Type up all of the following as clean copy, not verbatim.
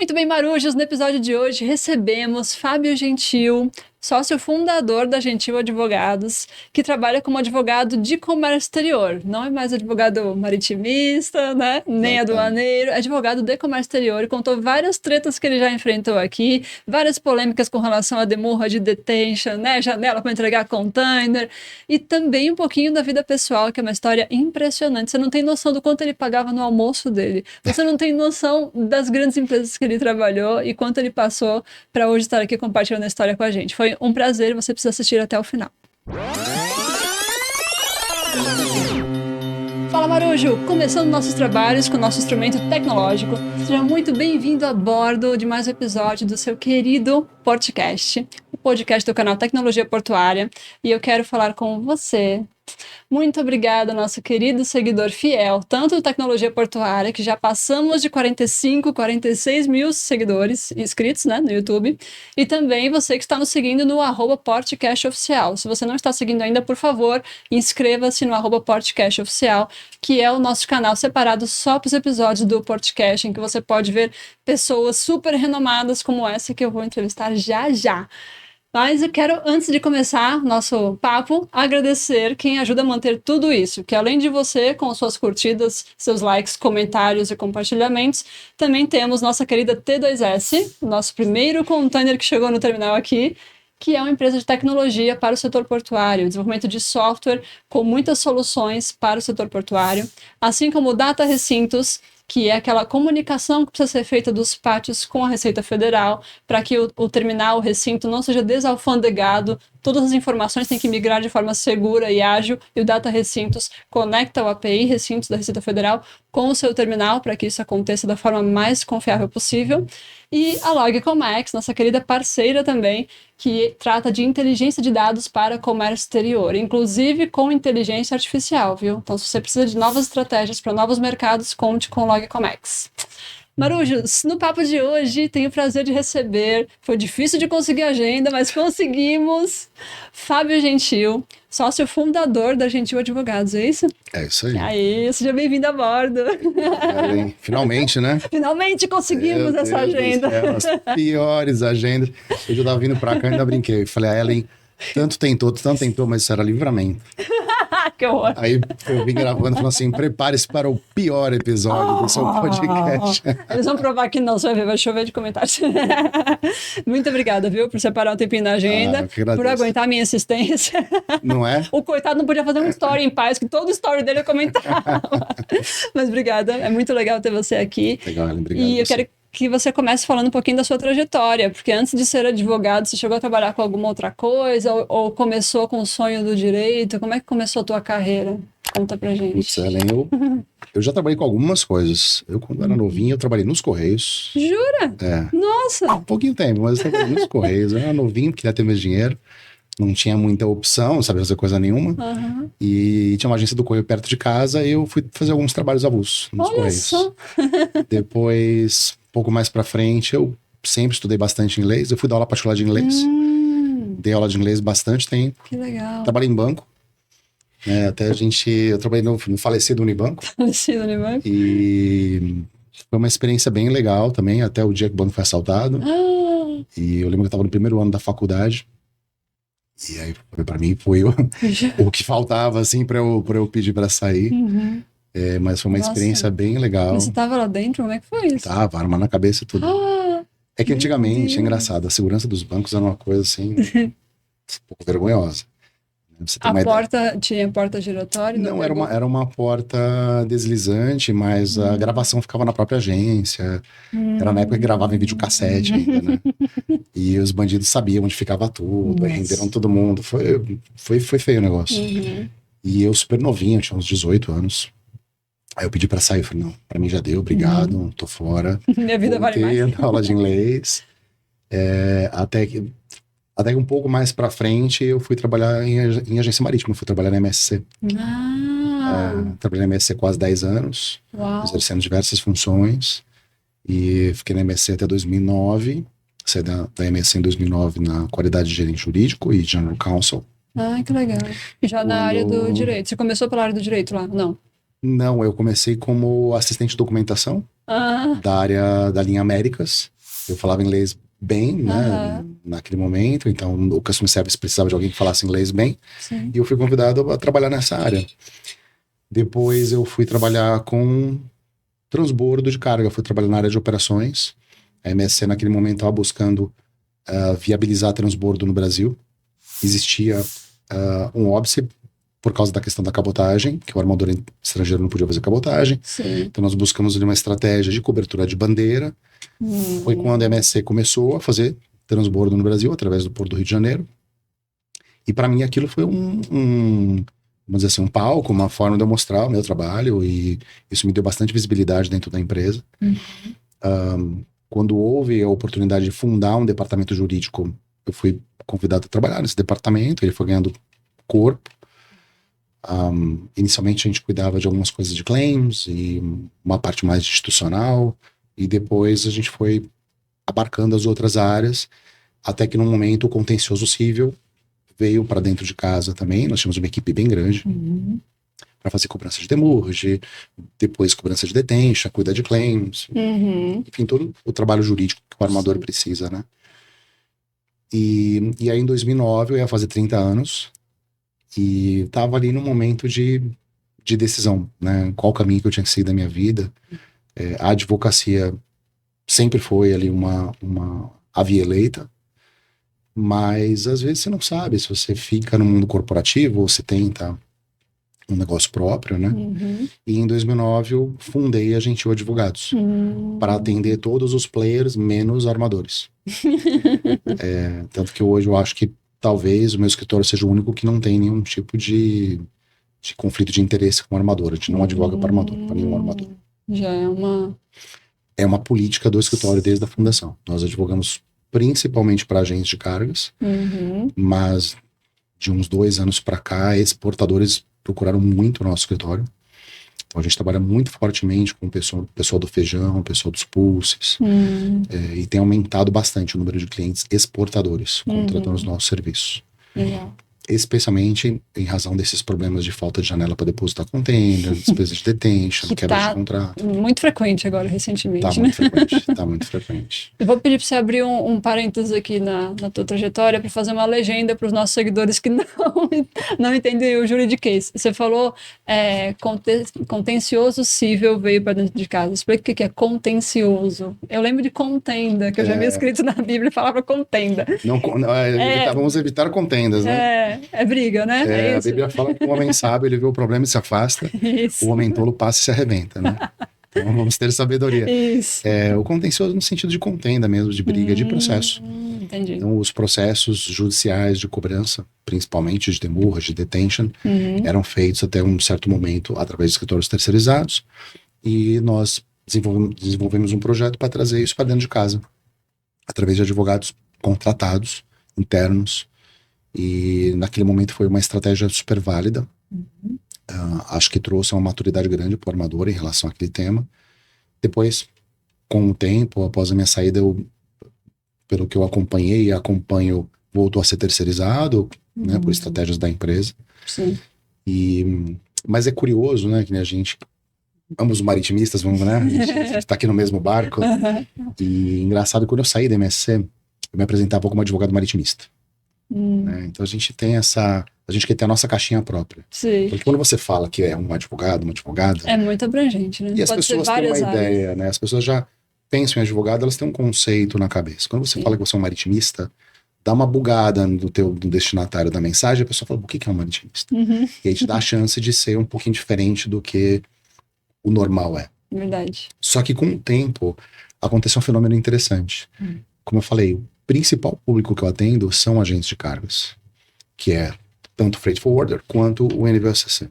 Muito bem, Marujos, no episódio de hoje recebemos Fábio Gentil, sócio fundador da Gentil Advogados, que trabalha como advogado de comércio exterior. Não é mais advogado maritimista, né? Nem aduaneiro, é advogado de comércio exterior. E contou várias tretas que ele já enfrentou aqui, várias polêmicas com relação à demurra de detention, né? Janela para entregar container, e também um pouquinho da vida pessoal, que é uma história impressionante. Você não tem noção do quanto ele pagava no almoço dele. Você não tem noção das grandes empresas que ele trabalhou e quanto ele passou para hoje estar aqui compartilhando a história com a gente. Foi um prazer, você precisa assistir até o final. Fala, Marujo! Começando nossos trabalhos com o nosso instrumento tecnológico. Seja muito bem-vindo a bordo de mais um episódio do seu querido podcast, o podcast do canal Tecnologia Portuária. E eu quero falar com você. Muito obrigada, nosso querido seguidor fiel, tanto do Tecnologia Portuária, que já passamos de 46 mil seguidores inscritos, né, no YouTube, e também você que está nos seguindo no @portcastoficial. Se você não está seguindo ainda, por favor, inscreva-se no @portcastoficial, que é o nosso canal separado só para os episódios do podcast, em que você pode ver pessoas super renomadas como essa que eu vou entrevistar já já. Mas eu quero, antes de começar nosso papo, agradecer quem ajuda a manter tudo isso, que além de você, com suas curtidas, seus likes, comentários e compartilhamentos, também temos nossa querida T2S, nosso primeiro container que chegou no terminal aqui, que é uma empresa de tecnologia para o setor portuário, desenvolvimento de software com muitas soluções para o setor portuário, assim como o Data Recintos, que é aquela comunicação que precisa ser feita dos pátios com a Receita Federal, para que o terminal, o recinto, não seja desalfandegado. Todas as informações têm que migrar de forma segura e ágil, e o Data Recintos conecta o API Recintos da Receita Federal com o seu terminal, para que isso aconteça da forma mais confiável possível. E a LogComex, nossa querida parceira também, que trata de inteligência de dados para comércio exterior, inclusive com inteligência artificial, viu? Então, se você precisa de novas estratégias para novos mercados, conte com LogComex. Marujos, no papo de hoje tenho o prazer de receber, foi difícil de conseguir agenda, mas conseguimos, Fábio Gentil, sócio fundador da Gentil Advogados, é isso? É isso aí. Aí, seja bem-vindo a bordo. Finalmente, né? Finalmente conseguimos Meu essa Deus agenda. do céu, as piores agendas. Eu já tava vindo pra cá e ainda brinquei. Falei, a Ellen, tanto tentou, mas isso era livramento. Que horror. Aí eu vim gravando e falando assim, prepare-se para o pior episódio do seu podcast. Eles vão provar que não, você vai ver, vai chover de comentários. Muito obrigada, viu, por separar um tempinho na agenda, por aguentar a minha insistência. Não é? O coitado não podia fazer um story em paz, que todo story dele eu comentava. Mas obrigada, é muito legal ter você aqui. Legal, Ellen, obrigado. E eu quero que você comece falando um pouquinho da sua trajetória, porque antes de ser advogado, você chegou a trabalhar com alguma outra coisa, ou começou com o sonho do direito? Como é que começou a tua carreira? Conta pra gente. Putz, Ellen, eu já trabalhei com algumas coisas. Eu, quando era novinho, eu trabalhei nos Correios. Jura? É. Nossa! Um pouquinho tempo, mas eu trabalhei nos Correios. Eu era novinho, queria ter mais dinheiro. Não tinha muita opção, não sabia fazer coisa nenhuma. Uhum. E tinha uma agência do Correio perto de casa e eu fui fazer alguns trabalhos avulsos nos Olha Correios. Só. Depois, um pouco mais pra frente, eu sempre estudei bastante inglês. Eu fui dar aula particular de inglês. Dei aula de inglês bastante tempo. Que legal. Trabalhei em banco. Até eu trabalhei no falecido Unibanco. Falecido Unibanco. E foi uma experiência bem legal também, até o dia que o banco foi assaltado. E eu lembro que eu estava no primeiro ano da faculdade. E aí, pra mim, foi o que faltava, assim, pra eu pedir pra sair. Uhum. Mas foi uma experiência bem legal. Mas você tava lá dentro? Como é que foi isso? Tava, arma na cabeça e tudo. É que antigamente, é engraçado, a segurança dos bancos era uma coisa, assim, um pouco vergonhosa. Você tem Tinha porta giratória? Não, era uma porta deslizante, mas a gravação ficava na própria agência. Era na época que gravava em videocassete ainda, né? E os bandidos sabiam onde ficava tudo, aí renderam todo mundo. Foi feio o negócio. E eu super novinho, tinha uns 18 anos. Aí eu pedi pra sair, eu falei, não, pra mim já deu, obrigado, tô fora. Minha vida vale mais. Aula de inglês. Até que um pouco mais pra frente eu fui trabalhar em agência marítima, fui trabalhar na MSC. Trabalhei na MSC quase 10 anos, exercendo diversas funções. E fiquei na MSC até 2009. Saí da MSC em 2009 na qualidade de gerente jurídico e general counsel. Que legal. E já na área do direito. Você começou pela área do direito lá, não? Não, eu comecei como assistente de documentação da área da linha Américas. Eu falava inglês bem, né, naquele momento, então o Customer Service precisava de alguém que falasse inglês bem, Sim. e eu fui convidado a trabalhar nessa área. Depois eu fui trabalhar com transbordo de carga, fui trabalhar na área de operações. A MSC naquele momento estava buscando viabilizar transbordo no Brasil. Existia um óbice por causa da questão da cabotagem, que o armador estrangeiro não podia fazer cabotagem. Sim. Então nós buscamos uma estratégia de cobertura de bandeira. Foi quando a MSC começou a fazer transbordo no Brasil, através do Porto do Rio de Janeiro. E para mim aquilo foi vamos dizer assim, um palco, uma forma de eu mostrar o meu trabalho, e isso me deu bastante visibilidade dentro da empresa. Quando houve a oportunidade de fundar um departamento jurídico, eu fui convidado a trabalhar nesse departamento, ele foi ganhando corpo. Inicialmente a gente cuidava de algumas coisas de claims e uma parte mais institucional, e depois a gente foi abarcando as outras áreas, até que num momento o contencioso civil veio para dentro de casa também. Nós tínhamos uma equipe bem grande para fazer cobrança de demurrage, depois cobrança de detention, cuidar de claims, enfim, todo o trabalho jurídico que o armador precisa, né? E aí em 2009 eu ia fazer 30 anos e estava ali num momento de decisão, né? Qual caminho que eu tinha que seguir da minha vida. A advocacia sempre foi ali a via eleita, mas às vezes você não sabe se você fica no mundo corporativo ou se tenta um negócio próprio, né? E em 2009 eu fundei a Gentil Advogados para atender todos os players menos armadores. Tanto que hoje eu acho que talvez o meu escritório seja o único que não tem nenhum tipo de conflito de interesse com o armador. A gente não advoga para armador, para nenhum armador. Já é uma política do escritório desde a fundação. Nós advogamos principalmente para agentes de cargas, mas de uns 2 anos para cá, exportadores procuraram muito o nosso escritório. Então a gente trabalha muito fortemente com o pessoal do feijão, o pessoal dos pulses, e tem aumentado bastante o número de clientes exportadores contratando os nossos serviços. Legal. Especialmente em razão desses problemas de falta de janela para depositar contenda, despesas de detention, quebra de contrato. Muito frequente agora, recentemente. Tá muito frequente, tá muito frequente. Eu vou pedir para você abrir um parênteses aqui na tua trajetória para fazer uma legenda para os nossos seguidores que não entendem o juridiquês. Você falou contencioso civil veio para dentro de casa. Explica o que é contencioso. Eu lembro de contenda, que eu já vi escrito na Bíblia, falava contenda. Vamos evitar contendas, né? É briga, né? A Bíblia fala que o homem sábio, ele vê o problema e se afasta. Isso. O homem tolo passa e se arrebenta, né? Então vamos ter sabedoria. Isso. O contencioso no sentido de contenda mesmo, de briga, de processo. Entendi. Então os processos judiciais de cobrança, principalmente de demurrage, de detention, eram feitos até um certo momento através de escritórios terceirizados, e nós desenvolvemos um projeto para trazer isso para dentro de casa, através de advogados contratados, internos. E naquele momento foi uma estratégia super válida. Acho que trouxe uma maturidade grande para o armador em relação àquele tema. Depois, com o tempo, após a minha saída, pelo que eu acompanhei e acompanho, voltou a ser terceirizado, né, por estratégias da empresa. Sim. Mas é curioso, né, que a gente, ambos maritimistas, vamos, né, a gente está aqui no mesmo barco. E engraçado, quando eu saí da MSC, eu me apresentava como advogado maritimista. Então a gente tem a gente quer ter a nossa caixinha própria. Sim. Porque quando você fala que é um advogado, uma advogada, é muito abrangente, né? E as pessoas têm uma ideia, né? As pessoas já pensam em advogado, elas têm um conceito na cabeça. Quando você fala que você é um maritimista, dá uma bugada no destinatário da mensagem, a pessoa fala, o que é um maritimista? E aí te dá a chance de ser um pouquinho diferente do que o normal é. Verdade. Só que com o tempo, aconteceu um fenômeno interessante. Como eu falei, o principal público que eu atendo são agentes de cargas, que é tanto o freight forwarder quanto o NVOCC.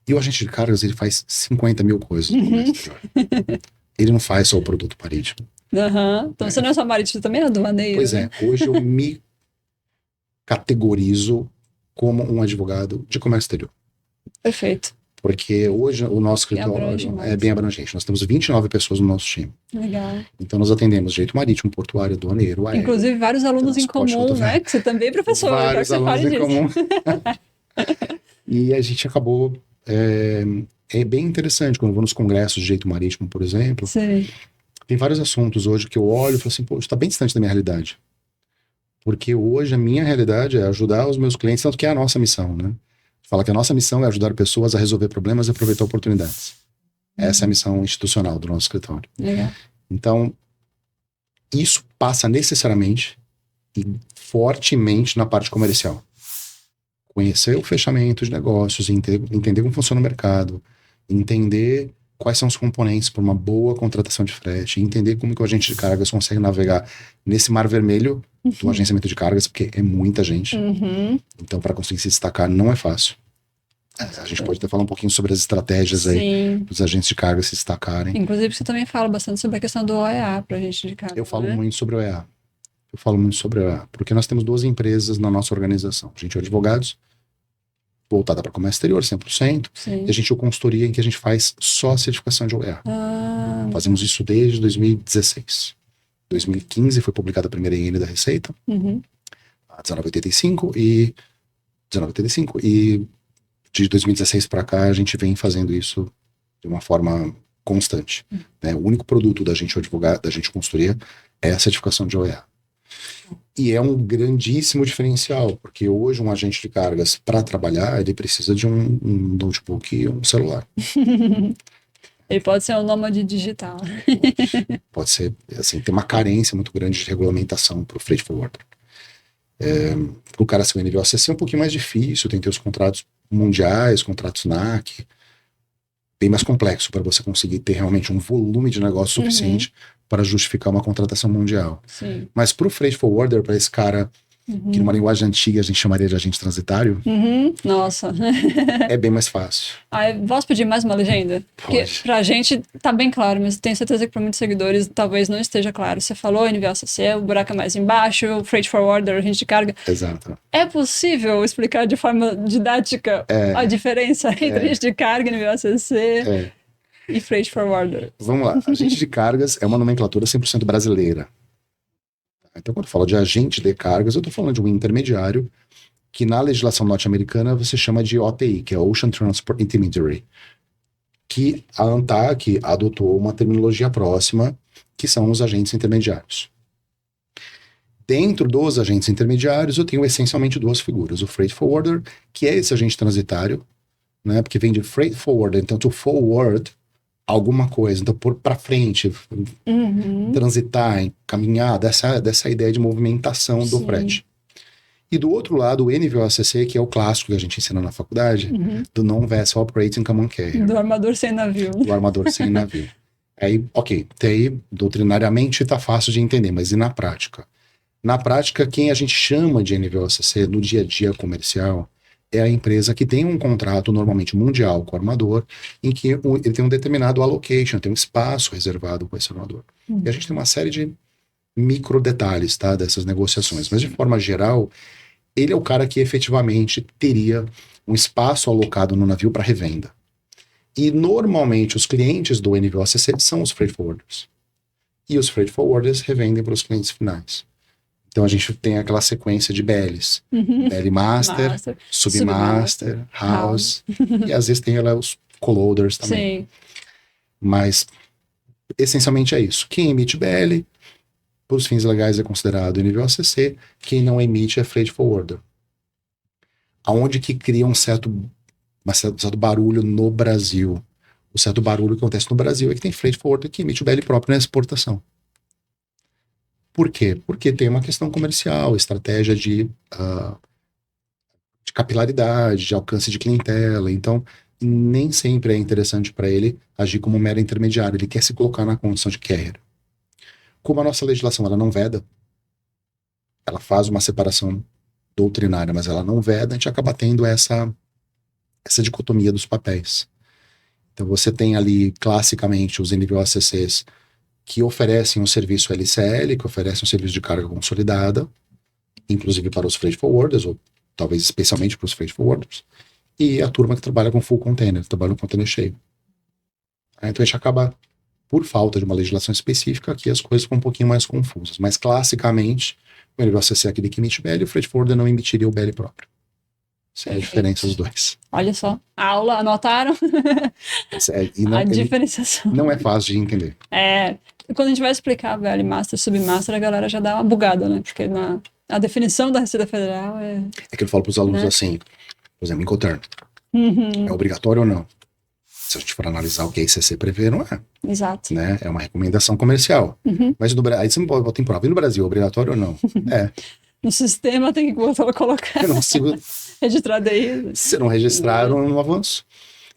E o agente de cargas, ele faz 50 mil coisas no comércio exterior. Ele não faz só o produto marítimo. Então você não é só marítimo, também é aduaneiro. Pois é, hoje eu me categorizo como um advogado de comércio exterior. Perfeito. Porque hoje o nosso escritório é bem abrangente. Nós temos 29 pessoas no nosso time. Legal. Então nós atendemos direito marítimo, portuário, aduaneiro, aéreo. Inclusive vários alunos em comum, né? Que você também é professor. Vários alunos em comum. E a gente acabou... É bem interessante quando eu vou nos congressos de direito marítimo, por exemplo. Sim. Tem vários assuntos hoje que eu olho e falo assim, pô, isso tá bem distante da minha realidade. Porque hoje a minha realidade é ajudar os meus clientes, tanto que é a nossa missão, né? Fala que a nossa missão é ajudar pessoas a resolver problemas e aproveitar oportunidades. Essa é a missão institucional do nosso escritório. Legal. Então, isso passa necessariamente e fortemente na parte comercial. Conhecer o fechamento de negócios, entender como funciona o mercado, entender quais são os componentes para uma boa contratação de frete, entender como que o agente de cargas consegue navegar nesse mar vermelho do agenciamento de cargas, porque é muita gente. Então, para conseguir se destacar, não é fácil. A gente pode até falar um pouquinho sobre as estratégias aí dos agentes de carga se destacarem. Inclusive, você também fala bastante sobre a questão do OEA para agente de carga. Eu falo muito sobre o OEA. Porque nós temos 2 empresas na nossa organização. A gente é advogados, voltada para comércio exterior, 100%. Sim. E a gente é consultoria em que a gente faz só a certificação de OEA. Fazemos isso desde 2016. 2015 foi publicada a primeira IN da Receita, a 1985, e de 2016 para cá a gente vem fazendo isso de uma forma constante. Né? O único produto da gente advogado, da gente consultoria, é a certificação de OEA. E é um grandíssimo diferencial, porque hoje um agente de cargas, para trabalhar, ele precisa de um notebook e um celular. Ele pode ser um nômade digital. Pode ser, assim, tem uma carência muito grande de regulamentação para o freight forwarder. Para o cara ser um nível ACC é um pouquinho mais difícil, tem que ter os contratos mundiais, contratos NAC, bem mais complexo para você conseguir ter realmente um volume de negócio suficiente para justificar uma contratação mundial. Sim. Mas para o freight forwarder, para esse cara que numa linguagem antiga a gente chamaria de agente transitário, Nossa. é bem mais fácil. Posso pedir mais uma legenda? Porque Pode. pra gente tá bem claro, mas tenho certeza que para muitos seguidores talvez não esteja claro. Você falou NVOCC, o buraco é mais embaixo, o freight forwarder, agente de carga. Exato. É possível explicar de forma didática a diferença entre agente de carga, NVOCC e freight forwarder? Vamos lá. Agente de cargas é uma nomenclatura 100% brasileira. Então, quando eu falo de agente de cargas, eu estou falando de um intermediário que na legislação norte-americana você chama de OTI, que é Ocean Transport Intermediary, que a ANTAC adotou uma terminologia próxima, que são os agentes intermediários. Dentro dos agentes intermediários, eu tenho essencialmente 2 figuras. O freight forwarder, que é esse agente transitário, né, porque vem de freight forwarder, então to forward alguma coisa, então pôr para frente, transitar, caminhar, dessa ideia de movimentação do frete. E do outro lado, o NVOCC, que é o clássico que a gente ensina na faculdade, do Non-Vessel Operating Common Carrier. Do armador sem navio. Do armador sem navio. Aí, ok, até aí, doutrinariamente tá fácil de entender, mas e na prática? Na prática, quem a gente chama de NVOCC no dia a dia comercial é a empresa que tem um contrato normalmente mundial com o armador, em que ele tem um determinado allocation, tem um espaço reservado com esse armador. E a gente tem uma série de micro detalhes, tá, dessas negociações. Mas de forma geral, ele é o cara que efetivamente teria um espaço alocado no navio para revenda. E normalmente os clientes do NVOCC são os freight forwarders. E os freight forwarders revendem para os clientes finais. Então a gente tem aquela sequência de BLs. BL Master, Submaster, House. E às vezes tem os co-loaders também. Sim. Mas essencialmente é isso. Quem emite BL, por os fins legais é considerado NVOCC. Quem não emite é freight forwarder. Aonde que cria um certo barulho no Brasil. O certo barulho que acontece no Brasil é que tem freight forwarder que emite o BL próprio na exportação. Por quê? Porque tem uma questão comercial, estratégia de capilaridade, de alcance de clientela. Então, nem sempre é interessante para ele agir como um mero intermediário. Ele quer se colocar na condição de carrier. Como a nossa legislação ela não veda, ela faz uma separação doutrinária, mas ela não veda, a gente acaba tendo essa dicotomia dos papéis. Então, você tem ali, classicamente, os NVOCCs que oferecem um serviço LCL, que oferecem um serviço de carga consolidada, inclusive para os freight forwarders, ou talvez especialmente para os freight forwarders, e a turma que trabalha com full container, que trabalha com container cheio. Então a gente acaba, por falta de uma legislação específica, aqui as coisas ficam um pouquinho mais confusas. Mas classicamente, o NVOCC é aquele que emite BL, o freight forwarder não emitiria o BL próprio. Essa é a diferença dos dois. Olha só, aula, anotaram? E não, a diferenciação. Não é fácil de entender. quando a gente vai explicar VL Master, Submaster, a galera já dá uma bugada, né? Porque a definição da Receita Federal é... É que eu falo para os alunos Né? assim, por exemplo, Incoterm, é obrigatório ou não? Se a gente for analisar o que a ICC prevê, não é. Exato. Né? É uma recomendação comercial. Mas aí você não bota em prova. E no Brasil, é obrigatório ou não? É. No sistema tem que colocar. Eu não consigo. Registrar daí. Se não registrar, eu não avanço.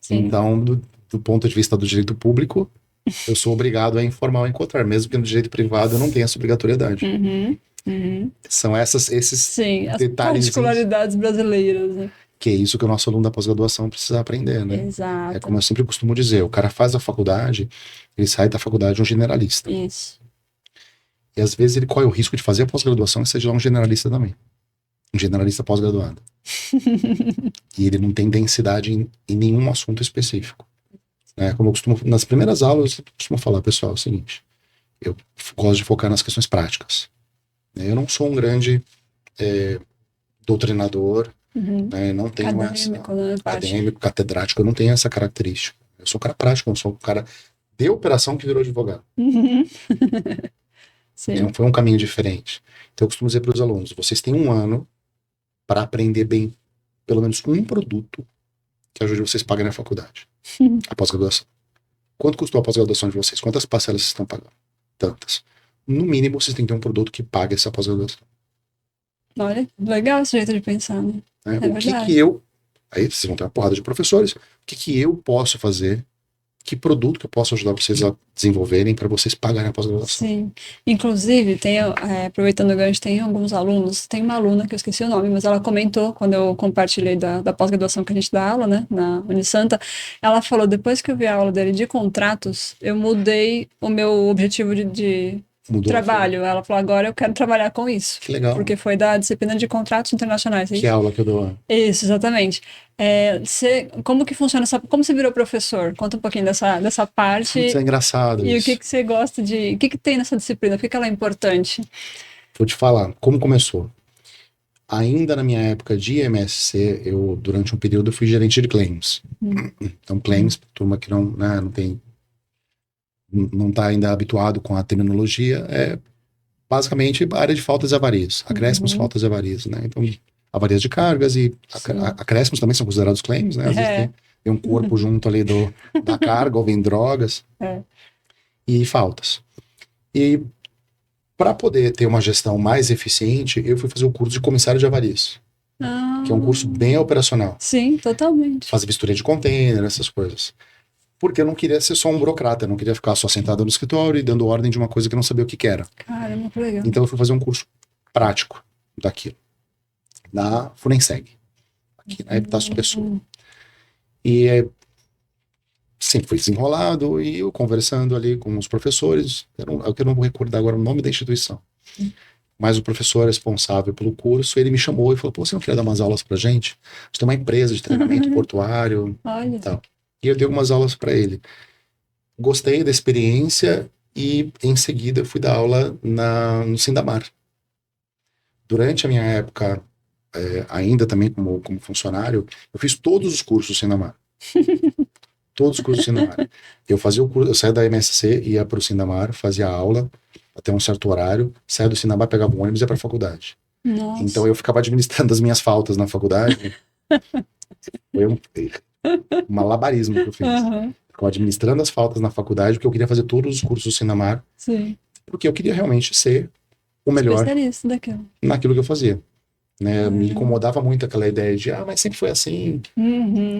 Sim. Então, do ponto de vista do direito público, eu sou obrigado a informar o Incoterm, mesmo que no direito privado eu não tenha essa obrigatoriedade. São esses Sim, as detalhes. particularidades brasileiras, né? Que é isso que o nosso aluno da pós-graduação precisa aprender, né? Exato. É como eu sempre costumo dizer, o cara faz a faculdade, ele sai da faculdade um generalista. Isso. E às vezes ele corre o risco de fazer a pós-graduação e ser já um generalista também. Um generalista pós-graduado. E ele não tem densidade em nenhum assunto específico. Né? Como eu costumo, nas primeiras aulas, eu costumo falar, pessoal, é o seguinte, eu gosto de focar nas questões práticas. Eu não sou um grande doutrinador, né? Não tenho acadêmico, né? Acadêmico, catedrático, eu não tenho essa característica. Eu sou um cara prático, eu sou um cara de operação que virou advogado. Sim. Não foi um caminho diferente. Então eu costumo dizer para os alunos, vocês têm um ano para aprender bem pelo menos um produto que ajude vocês a pagarem na faculdade. A pós-graduação. Quanto custou a pós-graduação de vocês? Quantas parcelas vocês estão pagando? Tantas. No mínimo, vocês têm que ter um produto que pague essa pós-graduação. Olha, legal esse jeito de pensar, né? O que eu... Aí vocês vão ter uma porrada de professores. O que eu posso fazer? Que produto que eu posso ajudar vocês a desenvolverem para vocês pagarem a pós-graduação? Sim. Inclusive, aproveitando o gancho, tem alguns alunos, tem uma aluna que eu esqueci o nome, mas ela comentou, quando eu compartilhei da pós-graduação que a gente dá aula, né, na Unisanta, ela falou, depois que eu vi a aula dele de contratos, eu mudei o meu objetivo de trabalho. Ela falou, agora eu quero trabalhar com isso. Que legal. Porque foi da disciplina de contratos internacionais. Que aula que eu dou? Isso, exatamente. Como que funciona como você virou professor? Conta um pouquinho dessa parte. Isso é engraçado. E isso. O que você gosta de... O que tem nessa disciplina? Por que ela é importante? Vou te falar, como começou. Ainda na minha época de MSC, eu, durante um período, fui gerente de claims. Então, claims, turma que não tem... não está ainda habituado com a terminologia, é basicamente a área de faltas e avarias, acréscimos, faltas e avarias, né? Então, avarias de cargas e acréscimos também são considerados claims, né? Às vezes tem um corpo junto ali da carga, ou vem drogas, e faltas. E para poder ter uma gestão mais eficiente, eu fui fazer o curso de comissário de avarias, que é um curso bem operacional. Sim, totalmente. Fazer vistoria de container, essas coisas. Porque eu não queria ser só um burocrata, eu não queria ficar só sentado no escritório e dando ordem de uma coisa que eu não sabia o que era. Caramba, que legal. Então eu fui fazer um curso prático daquilo, na Funenseg, aqui na Epitácio Pessoa. E sempre foi desenrolado e eu conversando ali com os professores, eu não vou recordar agora o nome da instituição, mas o professor responsável pelo curso, ele me chamou e falou, pô, você não quer dar umas aulas pra gente? A gente tem uma empresa de treinamento portuário e tal. E eu dei algumas aulas para ele. Gostei da experiência e, em seguida, fui dar aula no Sindamar. Durante a minha época, ainda também como funcionário, eu fiz todos os cursos do Sindamar. Todos os cursos do Sindamar. Eu fazia o curso, eu saía da MSC, ia para o Sindamar, fazia aula até um certo horário, saía do Sindamar, pegava um ônibus e ia para a faculdade. Nossa. Então eu ficava administrando as minhas faltas na faculdade. Foi um malabarismo que eu fiz. Ficava administrando as faltas na faculdade, porque eu queria fazer todos os cursos do Sindamar. Sim. Porque eu queria realmente ser o melhor especialista daquilo. Naquilo que eu fazia. Né? Me incomodava muito aquela ideia de, mas sempre foi assim.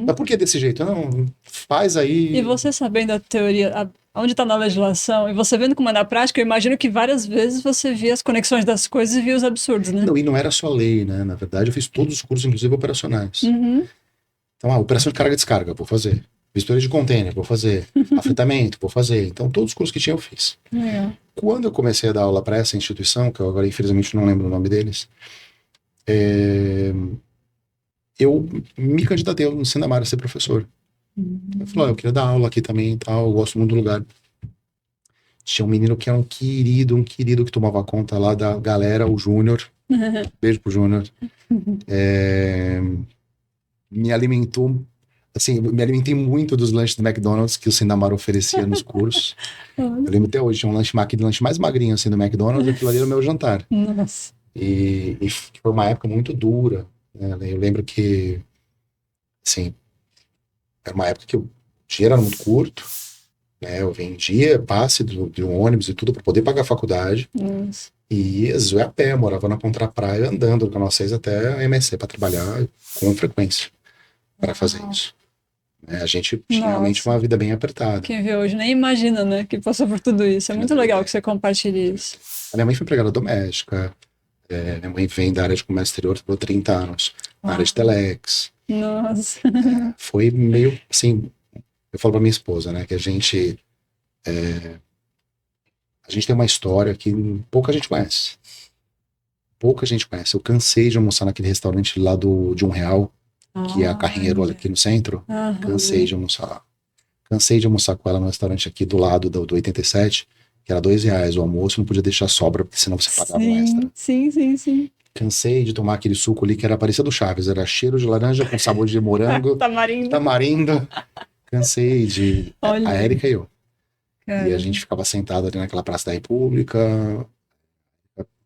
Mas por que desse jeito? Não, faz aí. E você sabendo a teoria, onde está na legislação, e você vendo como é na prática, eu imagino que várias vezes você via as conexões das coisas e via os absurdos, né? Não, e não era só lei, né? Na verdade, eu fiz todos os cursos, inclusive operacionais. Então, operação de carga e descarga, vou fazer. Vistoria de container, vou fazer. Afetamento, vou fazer. Então, todos os cursos que tinha, eu fiz. Quando eu comecei a dar aula para essa instituição, que eu agora, infelizmente, não lembro o nome deles, eu me candidatei no Sindamar a ser professor. Eu falei, eu queria dar aula aqui também e tal, eu gosto muito do lugar. Tinha um menino que era um querido que tomava conta lá da galera, o Júnior. Beijo pro Júnior. Me alimentou, assim, eu me alimentei muito dos lanches do McDonald's que o Sindamar oferecia nos cursos. Eu lembro até hoje, tinha um lanche mais magrinho, assim, do McDonald's, e aquilo ali era o meu jantar. Nossa. E foi uma época muito dura, né? Eu lembro que, assim, era uma época que o dinheiro era muito curto, né? Eu vendia passe de um ônibus e tudo para poder pagar a faculdade. Nossa. E às vezes eu ia a pé, morava na Contrapraia, andando do Canal 6 até a MSC para trabalhar com frequência para fazer isso. A gente tinha realmente Nossa. uma vida bem apertada. Quem vê hoje nem imagina, né, que passou por tudo isso. É muito legal que você compartilhe isso. A minha mãe foi empregada doméstica, minha mãe vem da área de comércio exterior, trabalhou 30 anos, na área de telex. Nossa. Foi meio assim, eu falo pra minha esposa, né, que a gente tem uma história que pouca gente conhece. Pouca gente conhece. Eu cansei de almoçar naquele restaurante lá de R$1, que é a Carrinheiro aqui no centro. Cansei de almoçar lá. Cansei de almoçar com ela no restaurante aqui do lado do 87, que era R$2 o almoço, não podia deixar sobra, porque senão você pagava um extra. Sim. Cansei de tomar aquele suco ali que era parecido do Chaves, era cheiro de laranja com sabor de morango, tamarindo. Cansei de... Olha. A Érica e eu. Cara. E a gente ficava sentado ali naquela Praça da República,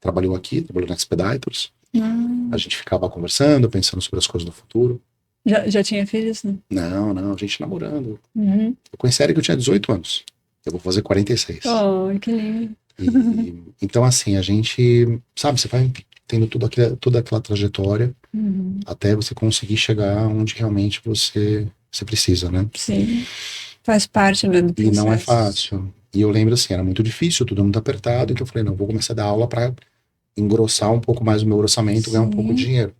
trabalhou na Expeditors. A gente ficava conversando, pensando sobre as coisas do futuro. Já tinha filhos, né? Não, a gente namorando. Eu conheci a Érica, eu tinha 18 anos. Eu vou fazer 46. Oh, que lindo. Então, assim, a gente, sabe, você vai tendo toda aquela trajetória até você conseguir chegar onde realmente você precisa, né? Sim. Faz parte, né, do processo. E não é fácil. E eu lembro, assim, era muito difícil, tudo muito apertado, então eu falei, não, vou começar a dar aula para engrossar um pouco mais o meu orçamento, ganhar um pouco de dinheiro.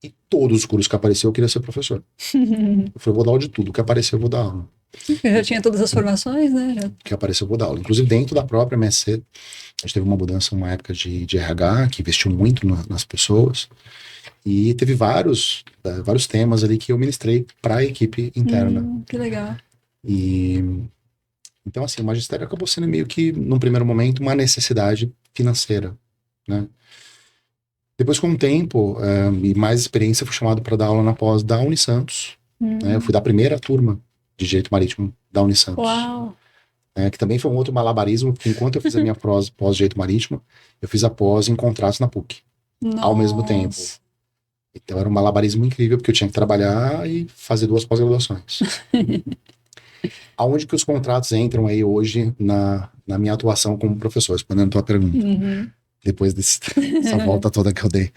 E todos os cursos que apareceu, eu queria ser professor. Eu falei, vou dar aula de tudo, o que aparecer eu vou dar aula. Eu já tinha todas as formações, né? O que apareceu eu vou dar aula. Inclusive dentro da própria MSC, a gente teve uma mudança numa época de RH, que investiu muito nas pessoas, e teve vários temas ali que eu ministrei para a equipe interna. Que legal. E então, assim, o magistério acabou sendo meio que, num primeiro momento, uma necessidade financeira, né? Depois, com o tempo e mais experiência, eu fui chamado para dar aula na pós da Unisantos. Né? Eu fui da primeira turma de Direito Marítimo da Unisantos. Uau! Que também foi um outro malabarismo, porque enquanto eu fiz a minha pós de Direito Marítimo, eu fiz a pós em contratos na PUC. Nossa. Ao mesmo tempo. Então, era um malabarismo incrível, porque eu tinha que trabalhar e fazer 2 pós-graduações. Aonde que os contratos entram aí hoje na minha atuação como professor, respondendo a tua pergunta, depois dessa volta toda que eu dei.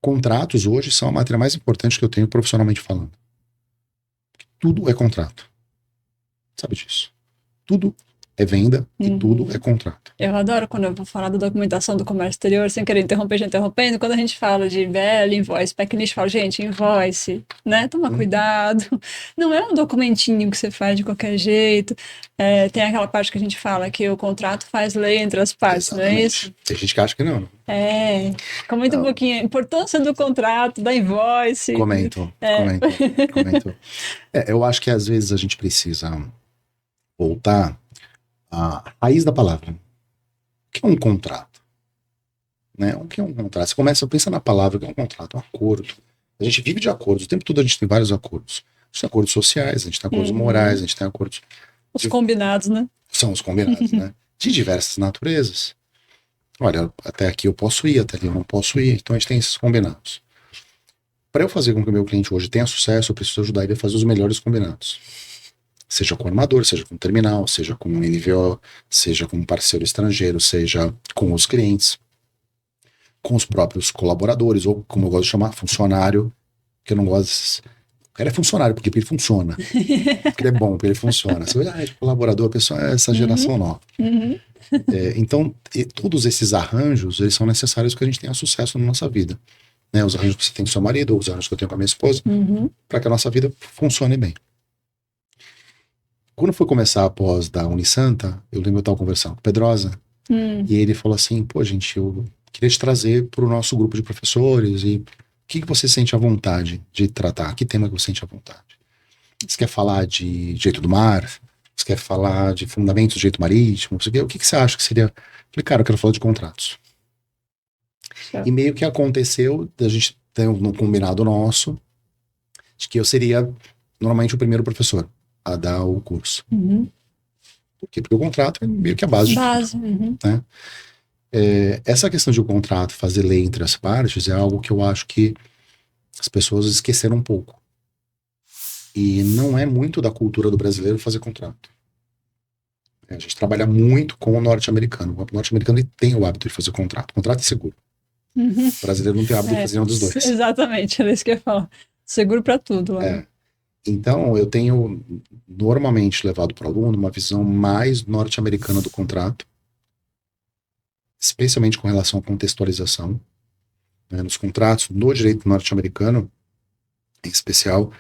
Contratos hoje são a matéria mais importante que eu tenho profissionalmente falando. Tudo é contrato. Sabe disso? Tudo é venda e tudo é contrato. Eu adoro quando eu vou falar da documentação do comércio exterior, sem querer interromper, já interrompendo, quando a gente fala de BL, invoice, PECNIS, fala, gente, invoice, né? Toma cuidado. Não é um documentinho que você faz de qualquer jeito. Tem aquela parte que a gente fala que o contrato faz lei entre as partes, Exatamente. Não é isso? Tem gente que acha que não. Comenta um pouquinho a importância do contrato, da invoice. Comento. Eu acho que às vezes a gente precisa voltar à raiz da palavra. O que é um contrato? Né? O que é um contrato? Você começa a pensar na palavra, o que é um contrato? Um acordo. A gente vive de acordos. O tempo todo a gente tem vários acordos. A gente tem acordos sociais, a gente tem acordos morais, a gente tem acordos... Os combinados, né? São os combinados, né? De diversas naturezas. Olha, até aqui eu posso ir, até ali eu não posso ir. Então a gente tem esses combinados. Para eu fazer com que o meu cliente hoje tenha sucesso, eu preciso ajudar ele a fazer os melhores combinados. Seja com armador, seja com terminal, seja com NVO, seja com parceiro estrangeiro, seja com os clientes, com os próprios colaboradores, ou como eu gosto de chamar, funcionário, que eu não gosto... O cara é funcionário, porque ele funciona. Porque ele é bom, porque ele funciona. Você vai, colaborador, a pessoa é essa geração nova. Então, todos esses arranjos, eles são necessários para que a gente tenha sucesso na nossa vida. Né? Os arranjos que você tem com seu marido, ou os arranjos que eu tenho com a minha esposa, para que a nossa vida funcione bem. Quando foi começar a pós da Unisanta, eu lembro que eu estava conversando com o Pedrosa, e ele falou assim, pô, gente, eu queria te trazer para o nosso grupo de professores, e o que você sente à vontade de tratar? Que tema que você sente à vontade? Você quer falar de direito do mar? Você quer falar de fundamentos do direito marítimo? O que você acha que seria? Eu falei, cara, eu quero falar de contratos. E meio que aconteceu da gente tem um combinado nosso de que eu seria normalmente o primeiro professor a dar o curso. Uhum. Por quê? Porque o contrato é meio que a base de Base. tudo, Uhum. né? Essa questão de o contrato fazer lei entre as partes é algo que eu acho que as pessoas esqueceram um pouco. E não é muito da cultura do brasileiro fazer contrato. A gente trabalha muito com o norte-americano. O norte-americano ele tem o hábito de fazer contrato. Contrato é seguro. Uhum. O brasileiro não tem o hábito de fazer nenhum dos dois. Exatamente, era isso que eu ia falar. Seguro para tudo lá. É. Então, eu tenho normalmente levado para o aluno uma visão mais norte-americana do contrato, especialmente com relação à contextualização. Né? Nos contratos, no direito norte-americano, em especial,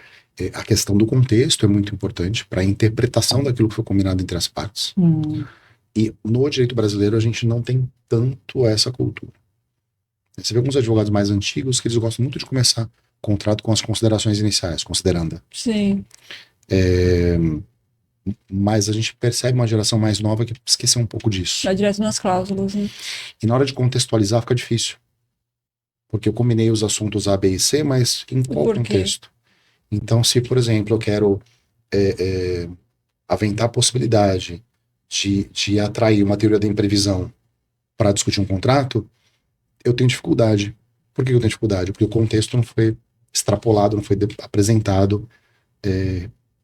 a questão do contexto é muito importante para a interpretação daquilo que foi combinado entre as partes. E no direito brasileiro, a gente não tem tanto essa cultura. Você vê alguns advogados mais antigos que eles gostam muito de começar o contrato com as considerações iniciais, consideranda. Sim. Mas a gente percebe uma geração mais nova que esqueceu um pouco disso. Vai direto nas cláusulas, né? E na hora de contextualizar fica difícil. Porque eu combinei os assuntos A, B e C, mas em qual contexto? Então, se, por exemplo, eu quero aventar a possibilidade de atrair uma teoria da imprevisão para discutir um contrato, eu tenho dificuldade. Por que eu tenho dificuldade? Porque o contexto não foi extrapolado, não foi apresentado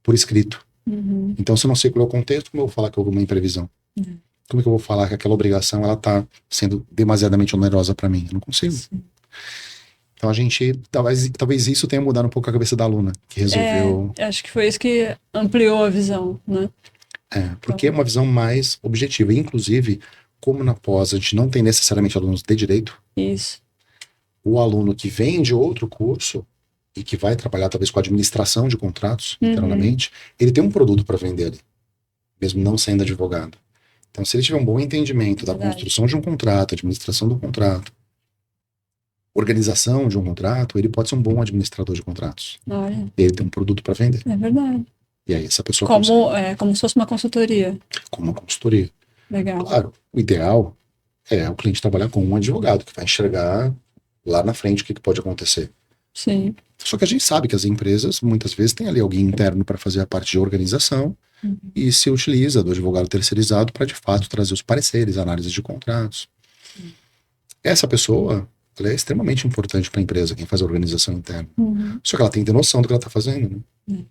por escrito. Uhum. Então, se eu não sei qual é o contexto, como eu vou falar que houve uma imprevisão? Como é que eu vou falar que aquela obrigação ela está sendo demasiadamente onerosa para mim? Eu não consigo. Sim. Então a gente, talvez isso tenha mudado um pouco a cabeça da aluna, que resolveu... acho que foi isso que ampliou a visão, né? Porque é uma visão mais objetiva. Inclusive, como na pós a gente não tem necessariamente alunos de direito, Isso. o aluno que vem de outro curso e que vai trabalhar talvez com administração de contratos, internamente, ele tem um produto para vender ali, mesmo não sendo advogado. Então, se ele tiver um bom entendimento da construção de um contrato, administração do contrato, organização de um contrato, ele pode ser um bom administrador de contratos. Olha. E ele tem um produto para vender. É verdade. E aí essa pessoa como se fosse uma consultoria. Como uma consultoria. Legal. Claro, o ideal é o cliente trabalhar com um advogado que vai enxergar lá na frente o que pode acontecer. Sim. Só que a gente sabe que as empresas muitas vezes têm ali alguém interno para fazer a parte de organização e se utiliza do advogado terceirizado para de fato trazer os pareceres, análises de contratos. Essa pessoa ela é extremamente importante para a empresa, quem faz a organização interna. Só que ela tem que ter noção do que ela está fazendo, né?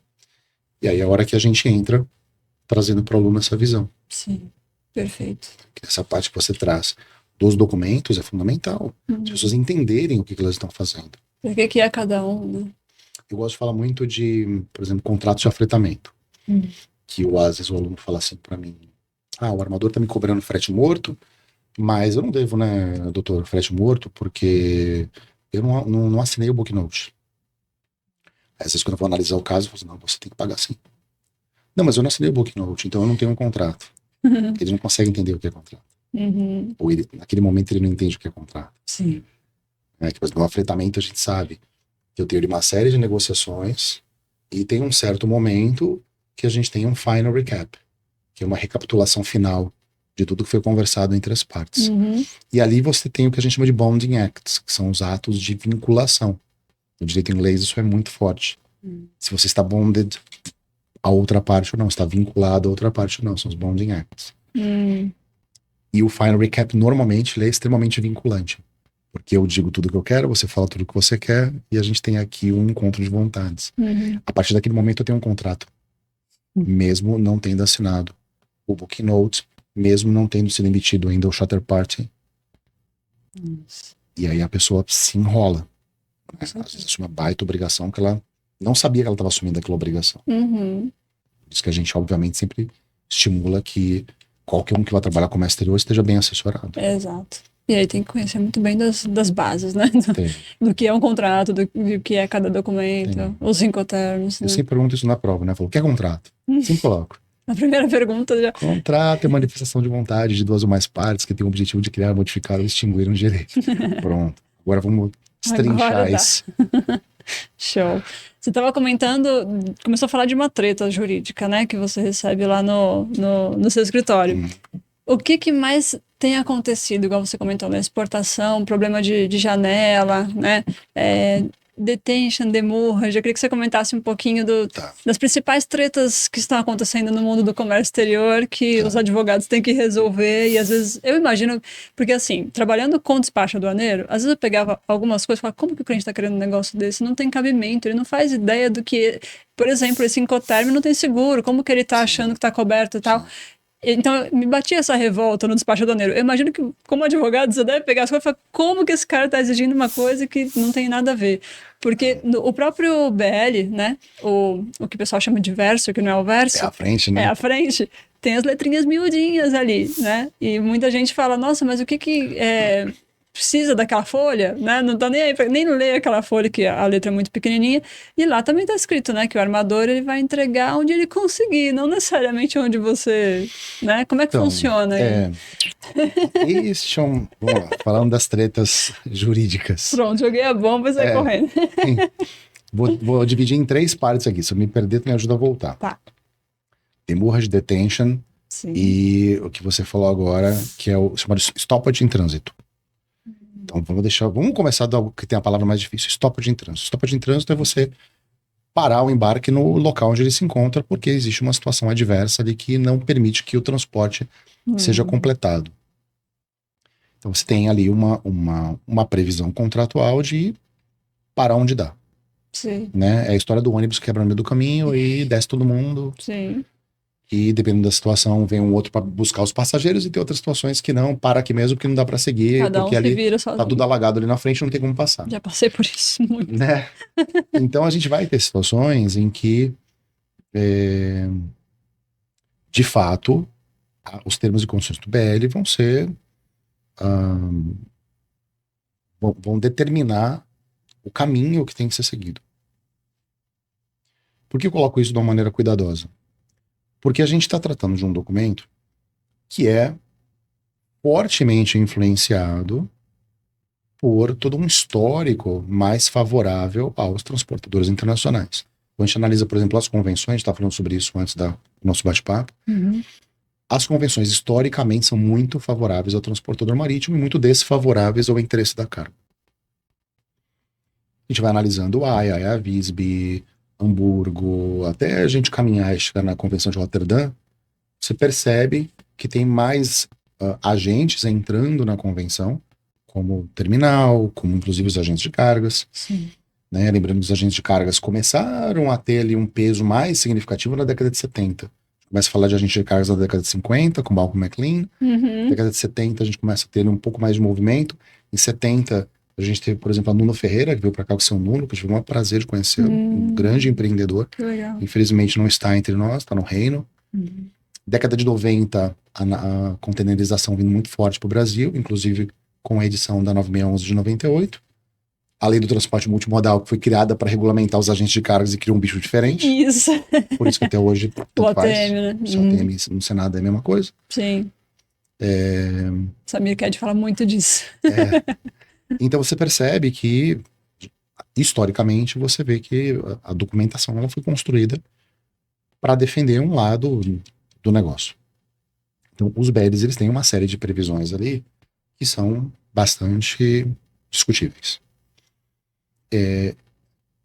E aí é a hora que a gente entra trazendo para o aluno essa visão. Sim, perfeito. Essa parte que você traz dos documentos é fundamental. As pessoas entenderem o que elas estão fazendo. O que é cada um, né? Eu gosto de falar muito de, por exemplo, contratos de afretamento. Que às vezes o aluno fala assim para mim, o armador tá me cobrando frete morto, mas eu não devo, né, doutor, frete morto, porque eu não assinei o book note. Às vezes quando eu vou analisar o caso, eu falo assim, não, você tem que pagar sim. Não, mas eu não assinei o book note, então eu não tenho um contrato. Ele não consegue entender o que é contrato. Ou ele, naquele momento ele não entende o que é contrato. Sim. Que, por exemplo, no afretamento a gente sabe que eu tenho uma série de negociações e tem um certo momento que a gente tem um final recap, que é uma recapitulação final de tudo que foi conversado entre as partes. E ali você tem o que a gente chama de bonding acts, que são os atos de vinculação. No direito inglês isso é muito forte. Se você está bonded a outra parte ou não, está vinculado a outra parte ou não, são os bonding acts. E o final recap normalmente ele é extremamente vinculante. Porque eu digo tudo que eu quero, você fala tudo que você quer, e a gente tem aqui um encontro de vontades. A partir daquele momento eu tenho um contrato. Mesmo não tendo assinado o book note, mesmo não tendo sido emitido ainda o charter party. E aí a pessoa se enrola. Né? Às vezes assume uma baita obrigação que ela não sabia que ela estava assumindo aquela obrigação. Por isso que a gente, obviamente, sempre estimula que qualquer um que vai trabalhar com o comércio exterior esteja bem assessorado. Exato. E aí tem que conhecer muito bem das bases, né? Do que é um contrato, do que é cada documento, os incoterms. Eu sempre pergunto isso na prova, né? Eu falo, o que é contrato? Sempre coloco. A primeira pergunta já... Contrato é manifestação de vontade de duas ou mais partes que tem o objetivo de criar, modificar ou extinguir um direito. Pronto. Agora vamos destrinchar isso. Show. Você estava comentando, começou a falar de uma treta jurídica, né? Que você recebe lá no seu escritório. O que mais tem acontecido, igual você comentou, na exportação, problema de janela, né? Detention, demurrage. Eu queria que você comentasse um pouquinho das principais tretas que estão acontecendo no mundo do comércio exterior que os advogados têm que resolver e às vezes, eu imagino, porque assim, trabalhando com despacho aduaneiro, às vezes eu pegava algumas coisas e falava, como que o cliente está querendo um negócio desse? Não tem cabimento, ele não faz ideia do que, por exemplo, esse Incoterm não tem seguro, como que ele está achando que está coberto e tal. Então, me batia essa revolta no despacho aduaneiro. Eu imagino que, como advogado, você deve pegar as coisas e falar, como que esse cara está exigindo uma coisa que não tem nada a ver? Porque o próprio BL, né, o que o pessoal chama de verso, que não é o verso... É a frente, né? É a frente, tem as letrinhas miudinhas ali, né? E muita gente fala, nossa, mas o que precisa daquela folha, né? Não tá nem aí, nem ler aquela folha que a letra é muito pequenininha. E lá também tá escrito, né, que o armador ele vai entregar onde ele conseguir, não necessariamente onde você, né? Como é que funciona aí? Vamos lá, falando das tretas jurídicas. Pronto, joguei a bomba e saí correndo. Vou dividir em 3 partes aqui. Se eu me perder, tu me ajuda a voltar. Tá. Demurrage, detention. Sim. E o que você falou agora, que é o chamado stoppage em trânsito. Então vamos começar do que tem a palavra mais difícil, stoppage em trânsito. Stoppage em trânsito é você parar o embarque no local onde ele se encontra, porque existe uma situação adversa ali que não permite que o transporte seja completado. Então você tem ali uma previsão contratual de parar onde dá. Sim. Né? É a história do ônibus que quebra no meio do caminho e desce todo mundo. Sim. E dependendo da situação, vem um outro para buscar os passageiros e tem outras situações que não, para aqui mesmo, porque não dá para seguir, Cada porque se ali vira sozinho. tá tudo alagado ali na frente, não tem como passar. Já passei por isso muito. Né? Então a gente vai ter situações em que, de fato, os termos e condições do BL vão ser, vão determinar o caminho que tem que ser seguido. Por que eu coloco isso de uma maneira cuidadosa? Porque a gente está tratando de um documento que é fortemente influenciado por todo um histórico mais favorável aos transportadores internacionais. Quando a gente analisa, por exemplo, as convenções, a gente está falando sobre isso antes do nosso bate-papo, as convenções historicamente são muito favoráveis ao transportador marítimo e muito desfavoráveis ao interesse da carga. A gente vai analisando o AIA, a Visby, Hamburgo, até a gente caminhar e chegar na Convenção de Roterdã, você percebe que tem mais agentes entrando na convenção, como terminal, como inclusive os agentes de cargas. Sim. Né? Lembrando que os agentes de cargas começaram a ter ali um peso mais significativo na década de 70. Começa a falar de agentes de cargas na década de 50, com Malcolm McLean. Na década de 70 a gente começa a ter um pouco mais de movimento. Em 70 a gente teve, por exemplo, a Nuno Ferreira, que veio para cá com o seu Nuno, que eu tive o maior prazer de conhecer, um grande empreendedor. Que legal. Infelizmente não está entre nós, está no reino. Década de 90, a containerização vindo muito forte para o Brasil, inclusive com a edição da 9611 de 98. A lei do transporte multimodal, que foi criada para regulamentar os agentes de cargas e criou um bicho diferente. Isso. Por isso que até hoje O ATM, né? O ATM no Senado é a mesma coisa. Sim. Samir Ked fala muito disso. Então você percebe que, historicamente, você vê que a documentação ela foi construída para defender um lado do negócio. Então os BEDs eles têm uma série de previsões ali que são bastante discutíveis.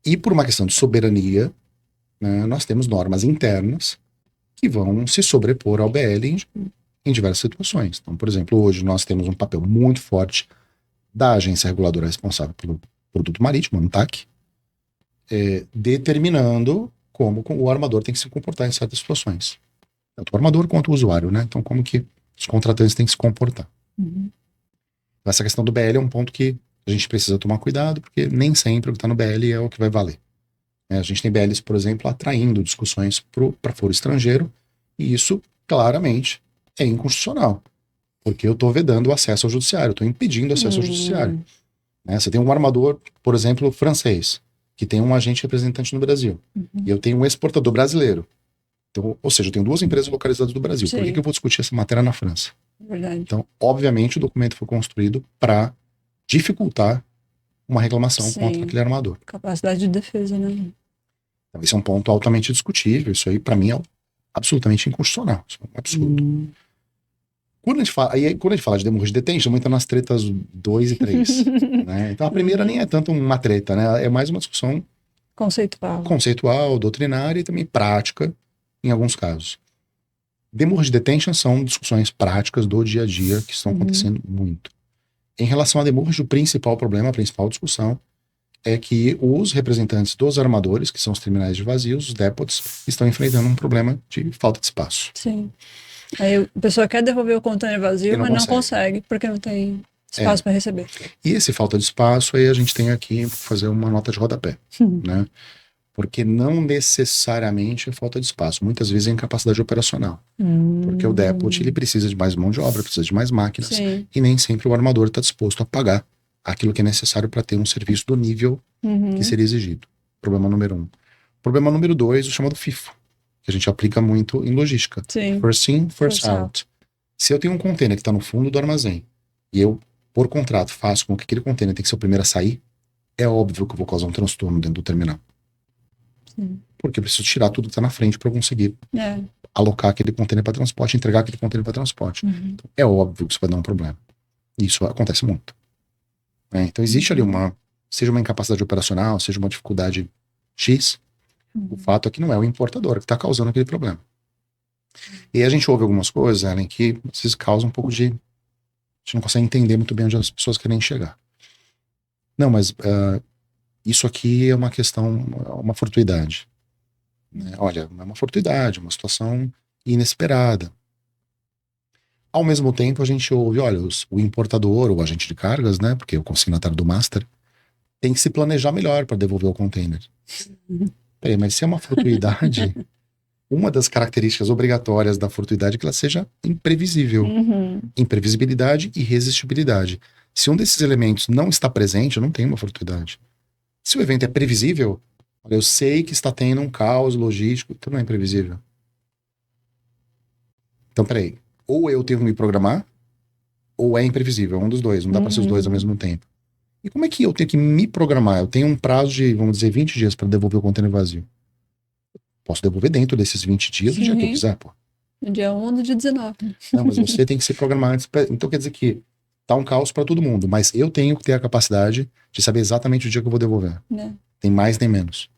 E por uma questão de soberania, né, nós temos normas internas que vão se sobrepor ao BL em diversas situações. Então, por exemplo, hoje nós temos um papel muito forte da agência reguladora responsável pelo produto marítimo, a ANTAC, determinando como o armador tem que se comportar em certas situações. Tanto o armador quanto o usuário, né? Então, como que os contratantes têm que se comportar. Essa questão do BL é um ponto que a gente precisa tomar cuidado, porque nem sempre o que está no BL é o que vai valer. A gente tem BLs, por exemplo, atraindo discussões para foro estrangeiro, e isso, claramente, é inconstitucional. Porque eu estou vedando o acesso ao judiciário, estou impedindo o acesso ao judiciário. Você tem um armador, por exemplo, francês, que tem um agente representante no Brasil. E eu tenho um exportador brasileiro. Então, ou seja, eu tenho 2 empresas localizadas no Brasil. Sim. Por que eu vou discutir essa matéria na França? Verdade. Então, obviamente, o documento foi construído para dificultar uma reclamação Sim. contra aquele armador. Capacidade de defesa, né? Então, esse é um ponto altamente discutível. Isso aí, para mim, é absolutamente inconstitucional. Isso é um absurdo. Quando a gente fala de demurrage detention, entra nas tretas 2 e 3. Né? Então a primeira nem é tanto uma treta, né? É mais uma discussão conceitual, doutrinária e também prática, em alguns casos. Demurrage detention são discussões práticas do dia a dia que estão acontecendo muito. Em relação a demurrage, o principal problema, a principal discussão, é que os representantes dos armadores, que são os terminais de vazios, os depots, estão enfrentando um problema de falta de espaço. Sim. Aí a pessoa quer devolver o container vazio, mas não consegue, porque não tem espaço para receber. E esse falta de espaço, aí a gente tem aqui fazer uma nota de rodapé, né? Porque não necessariamente é falta de espaço. Muitas vezes é incapacidade operacional. Porque o depot, ele precisa de mais mão de obra, precisa de mais máquinas. Sim. E nem sempre o armador está disposto a pagar aquilo que é necessário para ter um serviço do nível que seria exigido. Problema número 1. Problema número 2, o chamado FIFO, que a gente aplica muito em logística. Sim. First in, first out. Se eu tenho um container que está no fundo do armazém e eu, por contrato, faço com que aquele container tem que ser o primeiro a sair, é óbvio que eu vou causar um transtorno dentro do terminal. Sim. Porque eu preciso tirar tudo que está na frente para eu conseguir alocar aquele container para transporte, entregar aquele container para transporte. Então, é óbvio que isso vai dar um problema. Isso acontece muito. Então existe ali seja uma incapacidade operacional, seja uma dificuldade X, o fato é que não é o importador que está causando aquele problema. E aí a gente ouve algumas coisas, Ellen, que às vezes causam um pouco de... A gente não consegue entender muito bem onde as pessoas querem chegar. Não, mas isso aqui é uma questão, uma fortuidade. Olha, é uma fortuidade, uma situação inesperada. Ao mesmo tempo, a gente ouve, olha, o importador, o agente de cargas, né, porque é o consignatário do master, tem que se planejar melhor para devolver o container. Peraí, mas se é uma fortuidade, uma das características obrigatórias da fortuidade é que ela seja imprevisível. Imprevisibilidade e resistibilidade. Se um desses elementos não está presente, eu não tenho uma fortuidade. Se o evento é previsível, eu sei que está tendo um caos logístico, então não é imprevisível. Então, peraí. Ou eu tenho que me programar, ou é imprevisível. É um dos dois. Não dá para ser os dois ao mesmo tempo. E como é que eu tenho que me programar? Eu tenho um prazo de, vamos dizer, 20 dias para devolver o container vazio. Posso devolver dentro desses 20 dias, no dia que eu quiser, pô. No dia 1 ou no dia 19. Não, mas você tem que se programar antes. Então quer dizer que tá um caos para todo mundo, mas eu tenho que ter a capacidade de saber exatamente o dia que eu vou devolver. Tem mais nem menos.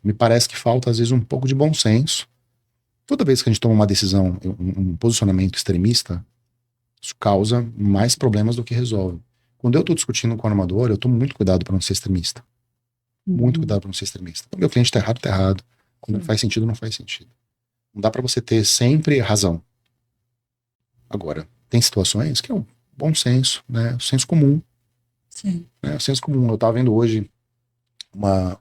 Me parece que falta, às vezes, um pouco de bom senso. Toda vez que a gente toma uma decisão, um posicionamento extremista, isso causa mais problemas do que resolve. Quando eu estou discutindo com o armador, eu tomo muito cuidado para não ser extremista. Muito cuidado para não ser extremista. Quando o meu cliente está errado, está errado. Quando faz sentido, não faz sentido. Não dá para você ter sempre razão. Agora, tem situações que é o bom senso, né? O senso comum. Sim. O senso comum. Eu estava vendo hoje uma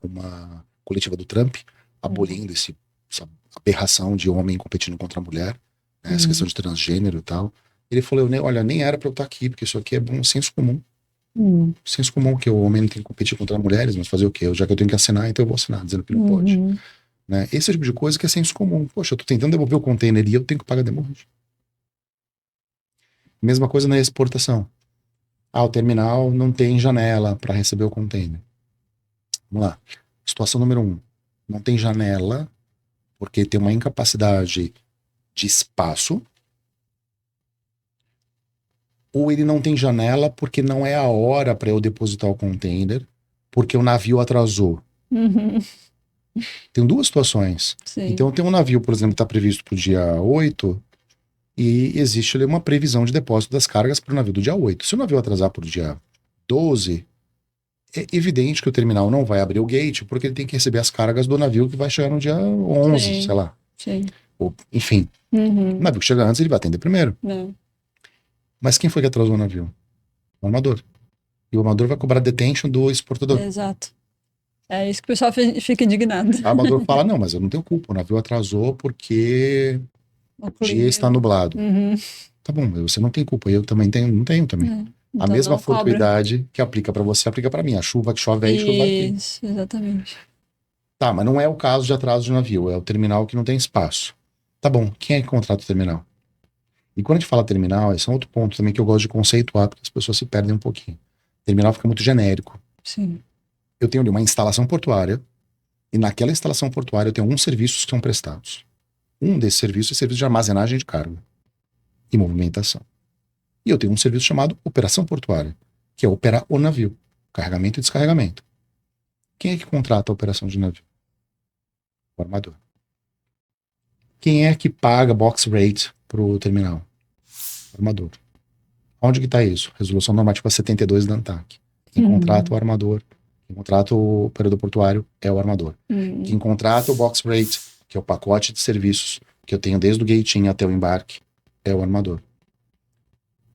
coletiva do Trump abolindo essa aberração de homem competindo contra a mulher, né? Essa questão de transgênero e tal. Ele falou, olha, nem era para eu estar aqui, porque isso aqui é bom senso comum. Senso comum que o homem não tem que competir contra mulheres, mas fazer o quê? Já que eu tenho que assinar, então eu vou assinar, dizendo que não pode. Né? Esse tipo de coisa que é senso comum. Poxa, eu tô tentando devolver o container e eu tenho que pagar demurrage. Mesma coisa na exportação. O terminal não tem janela para receber o container. Vamos lá. Situação número 1. Não tem janela porque tem uma incapacidade de espaço, ou ele não tem janela porque não é a hora para eu depositar o container, porque o navio atrasou. Tem duas situações. Sim. Então tem um navio, por exemplo, que está previsto para o dia 8 e existe ali uma previsão de depósito das cargas para o navio do dia 8. Se o navio atrasar para o dia 12, é evidente que o terminal não vai abrir o gate porque ele tem que receber as cargas do navio que vai chegar no dia 11, Sim. sei lá. Sim. Ou, enfim, o navio que chega antes ele vai atender primeiro. Não. Mas quem foi que atrasou o navio? O armador. E o armador vai cobrar detention do exportador. Exato. É isso que o pessoal fica indignado. O armador fala, não, mas eu não tenho culpa, o navio atrasou porque o dia está nublado. Tá bom, você não tem culpa, eu também não tenho também. Então a mesma fortuidade cobra. que aplica para você, aplica para mim. A chuva que chove aí, chuva aqui. Isso, exatamente. Tá, mas não é o caso de atraso de navio, é o terminal que não tem espaço. Tá bom, quem é que contrata o terminal? E quando a gente fala terminal, esse é um outro ponto também que eu gosto de conceituar, porque as pessoas se perdem um pouquinho. Terminal fica muito genérico. Sim. Eu tenho ali uma instalação portuária, e naquela instalação portuária eu tenho alguns serviços que são prestados. Um desses serviços é serviço de armazenagem de carga. e movimentação. E eu tenho um serviço chamado operação portuária, que é operar o navio, carregamento e descarregamento. Quem é que contrata a operação de navio? O armador. Quem é que paga box rate pro terminal? O armador. Onde que está isso? Resolução normativa 72 da ANTAQ. Quem contrata o armador, quem contrata o operador portuário é o armador. Quem contrata o box rate, que é o pacote de serviços que eu tenho desde o gate-in até o embarque, é o armador.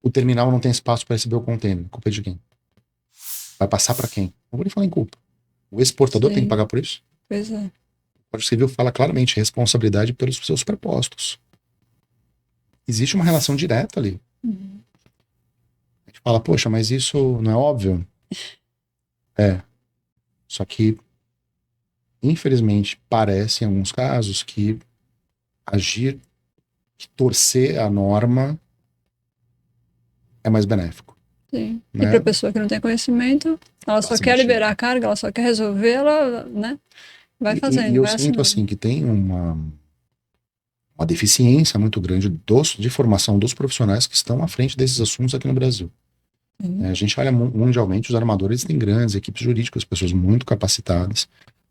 O terminal não tem espaço para receber o container. Culpa é de quem? Vai passar para quem? Não vou nem falar em culpa. O exportador tem que pagar por isso? Pois é. O Código Civil fala claramente responsabilidade pelos seus prepostos. Existe uma relação direta ali. A gente fala, poxa, mas isso não é óbvio? É. Só que, infelizmente, parece em alguns casos que que torcer a norma é mais benéfico. Sim. Né? E para a pessoa que não tem conhecimento, ela só quer liberar a carga, ela só quer resolver, ela, né? Vai fazendo. E eu vai sinto assim que tem uma deficiência muito grande de formação dos profissionais que estão à frente desses assuntos aqui no Brasil. A gente olha mundialmente, os armadores têm grandes equipes jurídicas, pessoas muito capacitadas.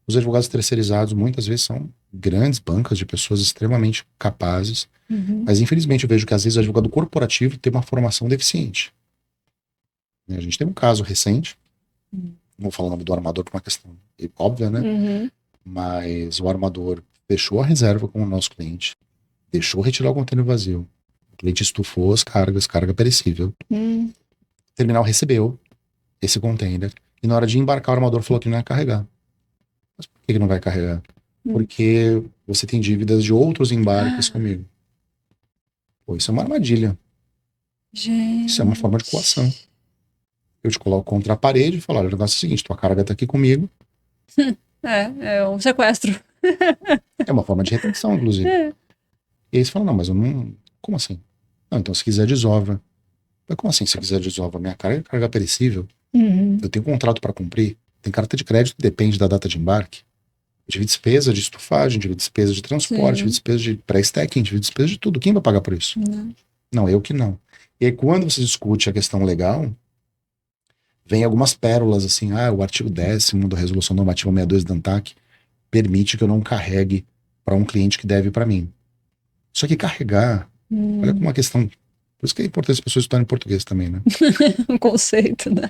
Os advogados terceirizados muitas vezes são grandes bancas de pessoas extremamente capazes, mas infelizmente eu vejo que às vezes o advogado corporativo tem uma formação deficiente. A gente tem um caso recente, não vou falar o nome do armador por uma questão óbvia, né? Mas o armador fechou a reserva com o nosso cliente, deixou retirar o contêiner vazio, o cliente estufou as cargas, carga perecível. O terminal recebeu esse container e na hora de embarcar o armador falou que não ia carregar. Mas por que não vai carregar? Porque você tem dívidas de outros embarques comigo. Pô, isso é uma armadilha. Gente. Isso é uma forma de coação. Eu te coloco contra a parede e falo, olha, o negócio é o seguinte, tua carga tá aqui comigo. É um sequestro. É uma forma de retenção, inclusive. E aí você fala, não, mas eu não... Como assim? Não, então se quiser desova. Mas como assim se quiser desova? Minha carga é carga perecível. Eu tenho um contrato para cumprir. Tem carta de crédito que depende da data de embarque. Eu tive despesa de estufagem, tive despesa de transporte, tive despesa de pré-stacking, tive despesa de tudo. Quem vai pagar por isso? Não, eu que não. E aí quando você discute a questão legal, vem algumas pérolas assim, o artigo 10º da Resolução Normativa 62 da ANTAQ permite que eu não carregue para um cliente que deve para mim. Só que carregar, olha como uma questão... Por isso que é importante as pessoas estudarem português também, né? O conceito da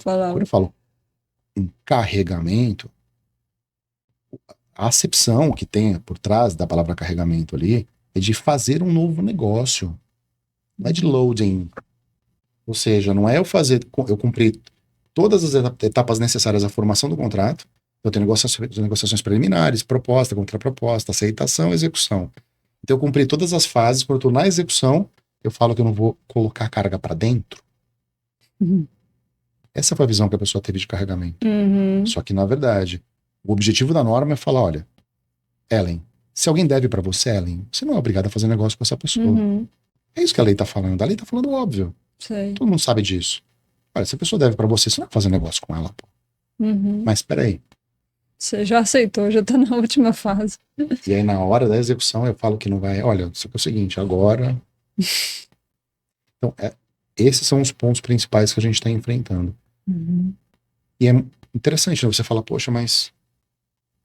palavra. Quando eu falo em carregamento, a acepção que tem por trás da palavra carregamento ali é de fazer um novo negócio. Não é de loading. Ou seja, não é eu cumprir todas as etapas necessárias à formação do contrato. Eu tenho negociações preliminares, proposta, contraproposta, aceitação, execução. Então eu cumpri todas as fases. Quando eu estou na execução, eu falo que eu não vou colocar a carga para dentro. Essa foi a visão que a pessoa teve de carregamento. Só que, na verdade, o objetivo da norma é falar, olha, Ellen, se alguém deve para você, Ellen, você não é obrigada a fazer negócio com essa pessoa. É isso que a lei tá falando. A lei tá falando óbvio. Sei. Todo mundo sabe disso. Olha, se a pessoa deve para você, você não vai fazer negócio com ela, pô. Mas peraí. Você já aceitou, já tá na última fase. E aí, na hora da execução, eu falo que não vai. Olha, só que é o seguinte, agora... Então, esses são os pontos principais que a gente está enfrentando. E é interessante, né? Você fala, poxa, mas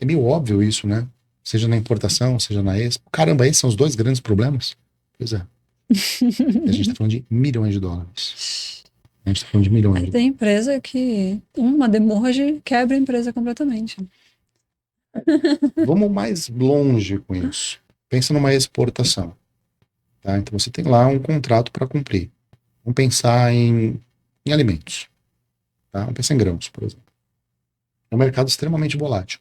é meio óbvio isso, né? Seja na importação, seja na expo. Caramba, esses são os dois grandes problemas? Pois é. A gente está falando de milhões de dólares. A gente está falando de milhões de dólares. Tem empresa que uma demurge quebra a empresa completamente. Vamos mais longe com isso. Pensa numa exportação. Tá? Então você tem lá um contrato para cumprir. Vamos pensar em alimentos. Tá? Vamos pensar em grãos, por exemplo. É um mercado extremamente volátil.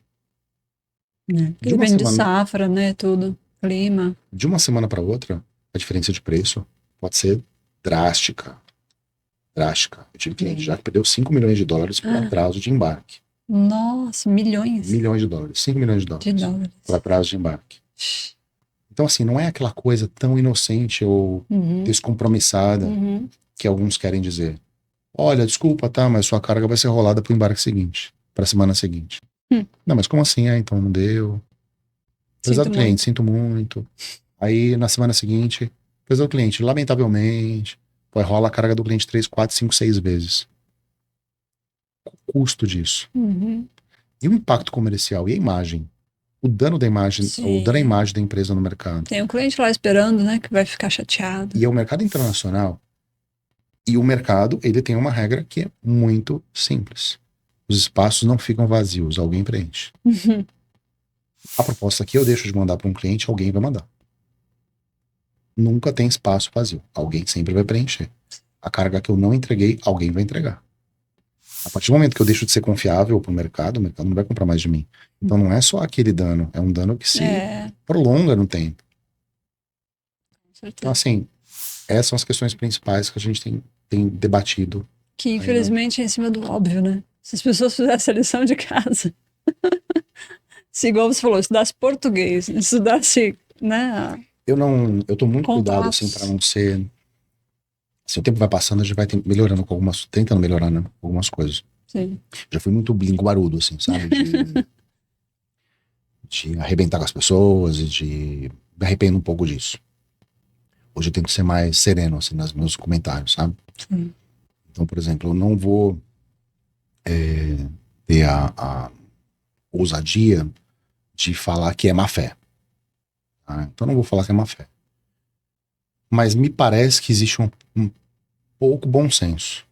Depende de safra, né? Tudo. Clima. De uma semana para outra, a diferença de preço pode ser drástica. Drástica. Eu tive cliente já que perdeu 5 milhões de dólares por atraso de embarque. Nossa, milhões. Milhões de dólares. 5 milhões de dólares. Por atraso de embarque. Então, assim, não é aquela coisa tão inocente ou descompromissada que alguns querem dizer. Olha, desculpa, tá, mas sua carga vai ser rolada pro embarque seguinte, pra semana seguinte. Não, mas como assim? Então não deu. Prezado cliente, sinto muito. Aí, na semana seguinte, Depois do cliente, lamentavelmente, pô, rola a carga do cliente 3, 4, 5, 6 vezes. Qual o custo disso? Uhum. E o impacto comercial? E a imagem? O dano da imagem, o dano à Sim. imagem da empresa no mercado. Tem um cliente lá esperando, né, que vai ficar chateado. E é o mercado internacional. E o mercado, ele tem uma regra que é muito simples. Os espaços não ficam vazios, alguém preenche. Uhum. A proposta que eu deixo de mandar para um cliente, alguém vai mandar. Nunca tem espaço vazio. Alguém sempre vai preencher. A carga que eu não entreguei, alguém vai entregar. A partir do momento que eu deixo de ser confiável para o mercado não vai comprar mais de mim. Então não é só aquele dano, é um dano que se prolonga no tempo. Então, assim, essas são as questões principais que a gente tem debatido. Que infelizmente é em cima do óbvio, né? Se as pessoas fizessem a lição de casa. Se, igual você falou, estudasse português, estudasse, né? Eu tô muito cuidado, Contatos. assim, para não ser. Se o tempo vai passando, a gente vai melhorando com tentando melhorar, né, algumas coisas. Sim. Já fui muito linguarudo, assim, sabe? De arrebentar com as pessoas e de me arrependo um pouco disso. Hoje eu tento ser mais sereno, assim, nos meus comentários, sabe? Sim. Então, por exemplo, eu não vou ter a ousadia de falar que é má fé. Tá? Então, eu não vou falar que é má fé. Mas me parece que existe um pouco bom senso.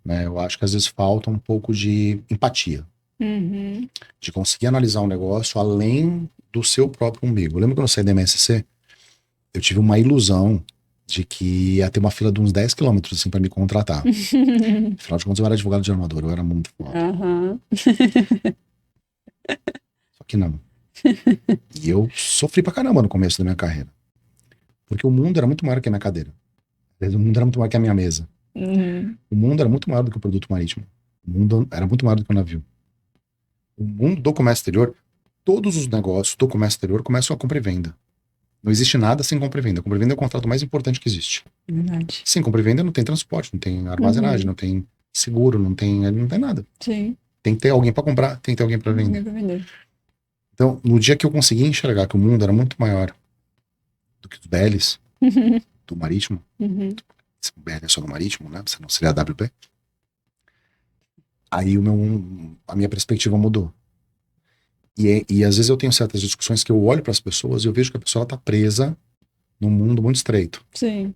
Né? Eu acho que às vezes falta um pouco de empatia. Uhum. De conseguir analisar um negócio além do seu próprio umbigo. Eu lembro quando eu saí da MSC, eu tive uma ilusão de que ia ter uma fila de uns 10 quilômetros assim, para me contratar. Afinal de contas, eu era advogado de armador, eu era muito foda. Uhum. Só que não. E eu sofri pra caramba no começo da minha carreira. Porque o mundo era muito maior que a minha cadeira. O mundo era muito maior que a minha mesa. Uhum. O mundo era muito maior do que o produto marítimo. O mundo era muito maior do que o navio. O mundo do comércio exterior, todos os negócios do comércio exterior começam a compra e venda. Não existe nada sem compra e venda. Compra e venda é o contrato mais importante que existe. Verdade. Sem compra e venda não tem transporte, não tem armazenagem, não tem seguro, não tem nada. Sim. Tem que ter alguém para comprar, tem que ter alguém para vender. Vender. Então, no dia que eu consegui enxergar que o mundo era muito maior do que os BLs, do marítimo, Uhum. o BL é só no marítimo, né? Senão seria a WP. Aí a minha perspectiva mudou. E às vezes eu tenho certas discussões que eu olho para as pessoas e eu vejo que a pessoa está presa num mundo muito estreito. Sim.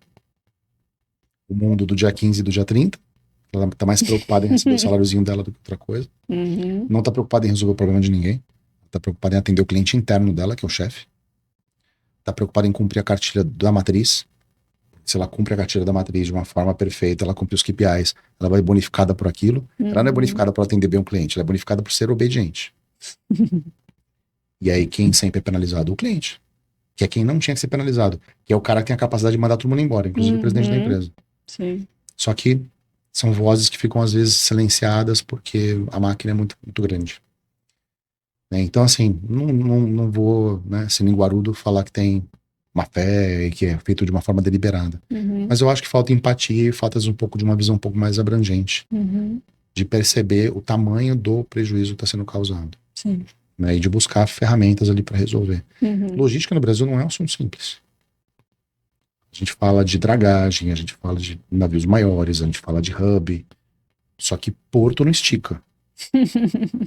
O mundo do dia 15 e do dia 30. Ela está mais preocupada em receber o saláriozinho dela do que outra coisa. Uhum. Não está preocupada em resolver o problema de ninguém. Está preocupada em atender o cliente interno dela, que é o chefe. Está preocupada em cumprir a cartilha da matriz. Se ela cumpre a cartilha da matriz de uma forma perfeita, ela cumpre os KPIs, ela vai bonificada por aquilo. Ela não é bonificada por atender bem o cliente, ela é bonificada por ser obediente. E aí quem sempre é penalizado? O cliente. Que é quem não tinha que ser penalizado. Que é o cara que tem a capacidade de mandar todo mundo embora, inclusive o presidente da empresa. Sim. Só que são vozes que ficam às vezes silenciadas porque a máquina é muito, muito grande. Então, assim, não vou, né, ser linguarudo, falar que tem má fé e que é feito de uma forma deliberada. Mas eu acho que falta empatia e falta um pouco de uma visão um pouco mais abrangente. De perceber o tamanho do prejuízo que está sendo causado. Sim. Né, e de buscar ferramentas ali para resolver. Logística no Brasil não é um assunto simples. A gente fala de dragagem, a gente fala de navios maiores, a gente fala de hub. Só que porto não estica.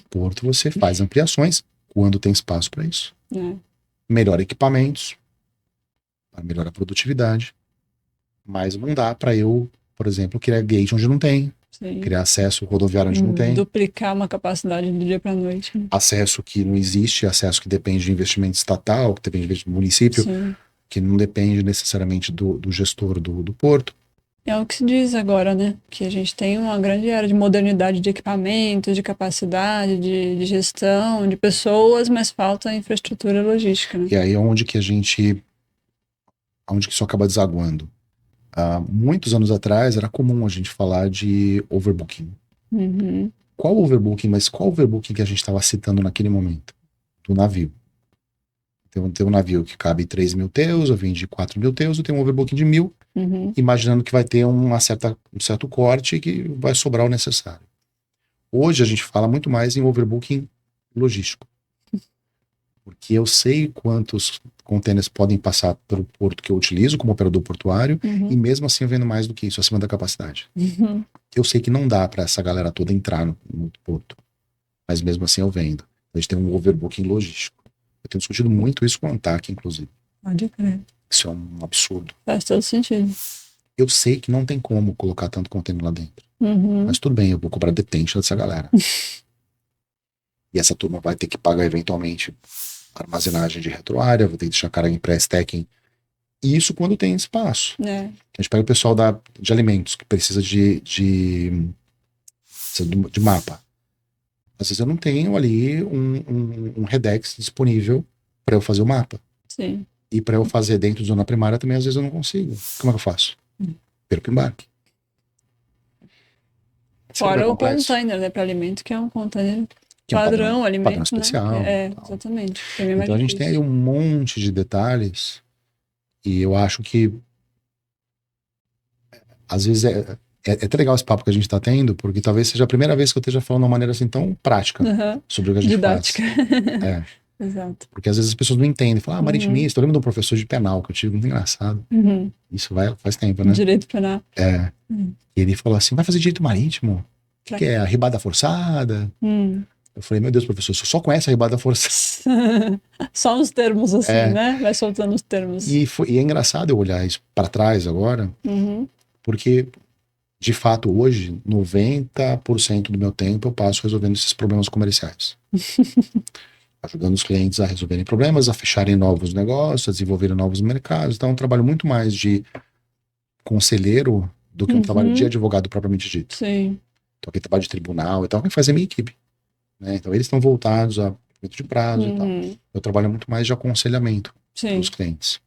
Porto você faz ampliações quando tem espaço para isso. Melhora equipamentos, para melhorar a produtividade. Mas não dá para eu, por exemplo, criar gate onde não tem. Sim. Criar acesso rodoviário onde não tem. Duplicar uma capacidade do dia para noite. Né? Acesso que não existe, acesso que depende de investimento estatal, que depende de investimento do município, sim, que não depende necessariamente do gestor do porto. É o que se diz agora, né? Que a gente tem uma grande era de modernidade de equipamentos, de capacidade, de gestão, de pessoas, mas falta infraestrutura logística. Né? E aí é onde que isso acaba desaguando. Muitos anos atrás era comum a gente falar de overbooking. Qual overbooking? Mas qual overbooking que a gente estava citando naquele momento? Do navio. Tem um navio que cabe 3 mil teus, eu vim de 4 mil teus, eu tenho um overbooking de 1.000, imaginando que vai ter um certo corte e que vai sobrar o necessário. Hoje a gente fala muito mais em overbooking logístico. Porque eu sei quantos containers podem passar pelo porto que eu utilizo como operador portuário, e mesmo assim eu vendo mais do que isso, acima da capacidade. Eu sei que não dá para essa galera toda entrar no porto, mas mesmo assim eu vendo. A gente tem um overbooking logístico. Eu tenho discutido muito isso com o ANTAC, inclusive. Pode crer. Isso é um absurdo. Faz todo sentido. Eu sei que não tem como colocar tanto container lá dentro. Mas tudo bem, eu vou cobrar detention dessa galera. E essa turma vai ter que pagar eventualmente armazenagem de retroárea, vou ter que deixar carga em pré-stacking. E isso quando tem espaço. É. A gente pega o pessoal de alimentos que precisa de mapa. Às vezes eu não tenho ali um Redex disponível para eu fazer o mapa. Sim. E para eu fazer dentro de zona primária também às vezes eu não consigo. Como é que eu faço? Perco embarque. Fora o container, né, para alimento, que é um container que é um padrão alimento, padrão especial. Né? Exatamente. Então a gente tem aí um monte de detalhes e eu acho que às vezes é até legal esse papo que a gente está tendo, porque talvez seja a primeira vez que eu esteja falando de uma maneira assim tão prática sobre o que a gente didática. faz. Exato. Porque às vezes as pessoas não entendem. Falam, maritimista, eu lembro de um professor de penal que eu tive, muito engraçado. Isso faz tempo, né? Direito penal. E ele falou assim, vai fazer direito marítimo? O que é? Arribada forçada? Eu falei, meu Deus, professor, você só conhece a arribada forçada. Só os termos, assim, né? Vai soltando os termos. E é engraçado eu olhar isso para trás agora, porque, de fato, hoje, 90% do meu tempo eu passo resolvendo esses problemas comerciais. Ajudando os clientes a resolverem problemas, a fecharem novos negócios, a desenvolverem novos mercados. Então, é um trabalho muito mais de conselheiro do que um trabalho de advogado propriamente dito. Sim. Então, aqui trabalho de tribunal e tal, quem faz é a minha equipe. Né? Então, eles estão voltados a cumprimento de prazo e tal. Eu trabalho muito mais de aconselhamento para os clientes.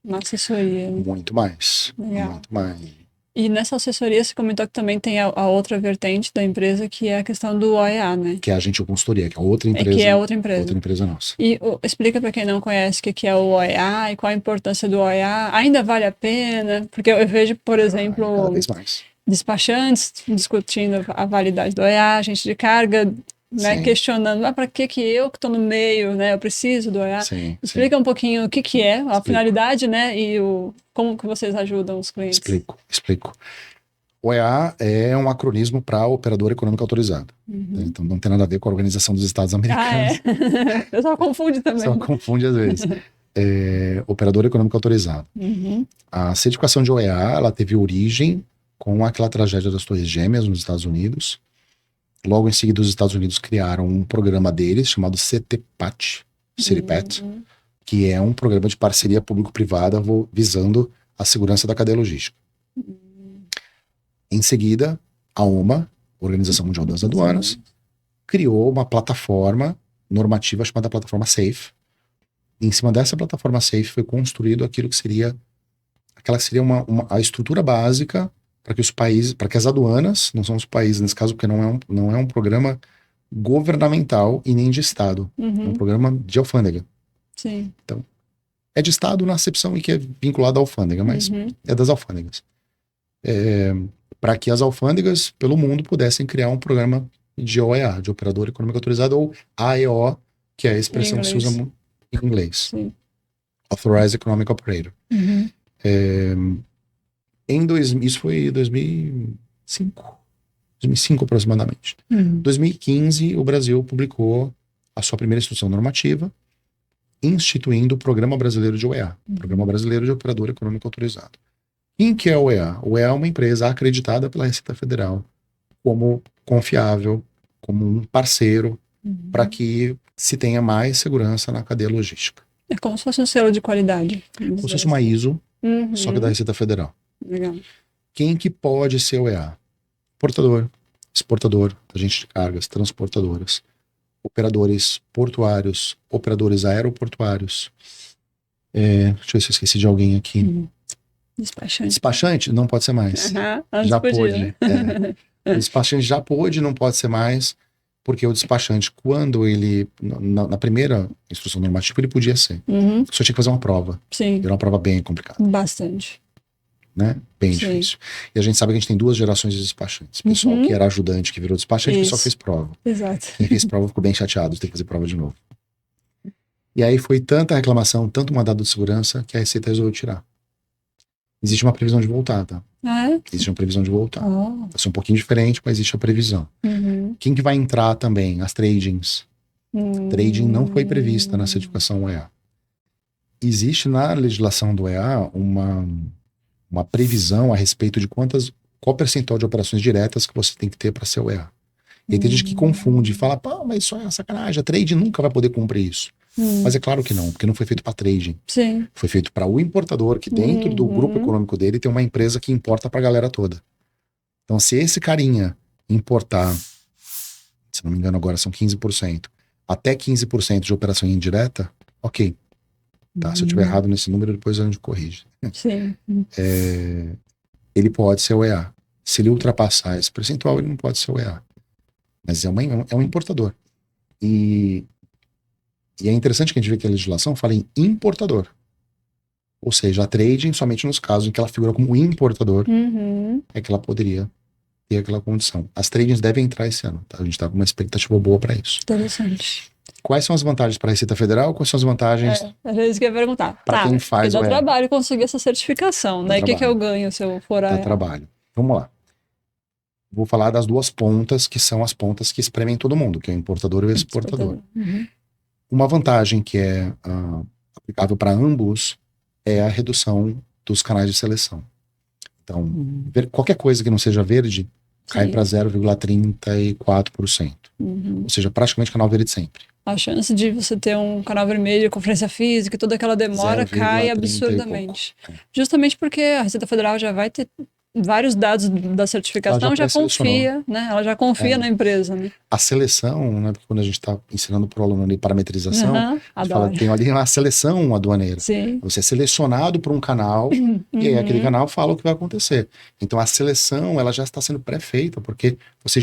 Na assessoria. Muito mais. Legal. Muito mais. E nessa assessoria você comentou que também tem a outra vertente da empresa, que é a questão do OEA, né? Que é a Agente Consultoria, que é outra empresa. Que é outra empresa. Outra empresa nossa. E explica para quem não conhece o que é o OEA e qual a importância do OEA. Ainda vale a pena? Porque eu vejo, por exemplo, cada vez mais. Despachantes discutindo a validade do OEA, gente de carga, né, questionando, para que eu que estou no meio, né, eu preciso do OEA. Explica um pouquinho o que é, a finalidade, né, e como que vocês ajudam os clientes. Explico. OEA é um acronismo para Operador Econômico Autorizado. Então não tem nada a ver com a Organização dos Estados Americanos. O pessoal confunde também. Só confunde às vezes. Operador Econômico Autorizado. A certificação de OEA, ela teve origem com aquela tragédia das Torres Gêmeas nos Estados Unidos. Logo em seguida, os Estados Unidos criaram um programa deles chamado CTPAT, que é um programa de parceria público-privada visando a segurança da cadeia logística. Em seguida, a OMA, Organização Mundial das Aduanas, criou uma plataforma normativa chamada plataforma SAFE. E em cima dessa plataforma SAFE foi construído aquilo que seria a estrutura básica para que os países, para que as aduanas, não são os países nesse caso, porque não é um programa governamental e nem de Estado. É um programa de alfândega. Sim. Então, é de Estado na acepção em que é vinculado à alfândega, mas é das alfândegas. Para que as alfândegas pelo mundo pudessem criar um programa de OEA, de Operador Econômico Autorizado, ou AEO, que é a expressão que se usa em inglês. Sim. Authorized Economic Operator. Isso foi 2005 aproximadamente. 2015, o Brasil publicou a sua primeira instrução normativa, instituindo o Programa Brasileiro de OEA, Programa Brasileiro de Operador Econômico Autorizado. Quem que é o OEA? O OEA é uma empresa acreditada pela Receita Federal como confiável, como um parceiro para que se tenha mais segurança na cadeia logística. É como se fosse um selo de qualidade. Como se fosse uma ISO, só que da Receita Federal. Legal. Quem que pode ser OEA? Portador, exportador, agente de cargas, transportadoras, operadores portuários, operadores aeroportuários. Deixa eu ver se eu esqueci de alguém aqui. Despachante. Despachante não pode ser mais. Já pôde. O despachante já pôde, não pode ser mais, porque o despachante, quando ele, na primeira instrução normativa, ele podia ser. Só tinha que fazer uma prova. Sim. Era uma prova bem complicada. Bastante. Né? Bem difícil. E a gente sabe que a gente tem duas gerações de despachantes. Pessoal que era ajudante, que virou despachante, o pessoal fez prova. Exato. Quem fez prova ficou bem chateado, tem que fazer prova de novo. E aí foi tanta reclamação, tanto mandado de segurança, que a Receita resolveu tirar. Existe uma previsão de voltar, tá? Ah, é? Existe uma previsão de voltar. Oh. Vai ser um pouquinho diferente, mas existe a previsão. Uhum. Quem que vai entrar também? As tradings. Trading não foi prevista na certificação UEA. Existe na legislação do EA uma previsão a respeito de qual percentual de operações diretas que você tem que ter para ser o EA. E tem gente que confunde e fala, pô, mas isso é sacanagem, a trading nunca vai poder cumprir isso. Mas é claro que não, porque não foi feito para trading. Sim. Foi feito para o importador, que dentro do grupo econômico dele tem uma empresa que importa para a galera toda. Então, se esse carinha importar, se não me engano agora são 15%, até 15% de operação indireta, ok. Tá, se eu estiver errado nesse número, depois a gente corrige. Sim. Ele pode ser o EA. Se ele ultrapassar esse percentual, ele não pode ser o EA. Mas é um importador. E é interessante que a gente vê que a legislação fala em importador. Ou seja, a trading, somente nos casos em que ela figura como importador, é que ela poderia ter aquela condição. As tradings devem entrar esse ano, tá? A gente está com uma expectativa boa para isso. Interessante. Quais são as vantagens para a Receita Federal? Quais são as vantagens Era isso que eu ia perguntar. para quem faz dá o EA? trabalho conseguir essa certificação, né? E o que eu ganho se eu for a Dá trabalho. Vamos lá. Vou falar das duas pontas, que são as pontas que espremem todo mundo, que é o importador e o exportador. Uma vantagem que é aplicável para ambos é a redução dos canais de seleção. Então, qualquer coisa que não seja verde cai para 0,34%. Ou seja, praticamente canal verde sempre. A chance de você ter um canal vermelho, conferência física, toda aquela demora cai absurdamente. Justamente porque a Receita Federal já vai ter vários dados da certificação, já confia, né? Ela já confia na empresa, né? A seleção, né? Porque quando a gente está ensinando para o aluno ali parametrização, a gente fala, tem ali uma seleção aduaneira. Sim. Você é selecionado por um canal e aí aquele canal fala o que vai acontecer. Então a seleção, ela já está sendo pré-feita, porque você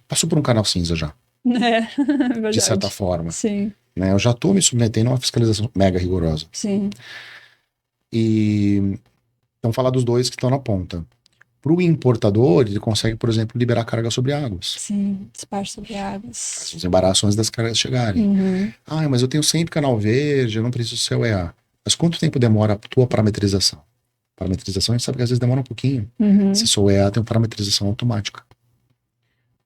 passou por um canal cinza já. Verdade. De certa forma. Sim. Né? Eu já estou me submetendo a uma fiscalização mega rigorosa. Sim. E então falar dos dois que estão na ponta. Para o importador, ele consegue, por exemplo, liberar carga sobre águas. Sim, despacho sobre águas. As embarações das cargas chegarem. Ah, mas eu tenho sempre canal verde, eu não preciso ser o EA. Mas quanto tempo demora a tua parametrização? Parametrização, a gente sabe que às vezes demora um pouquinho. Se sou EA, tem parametrização automática.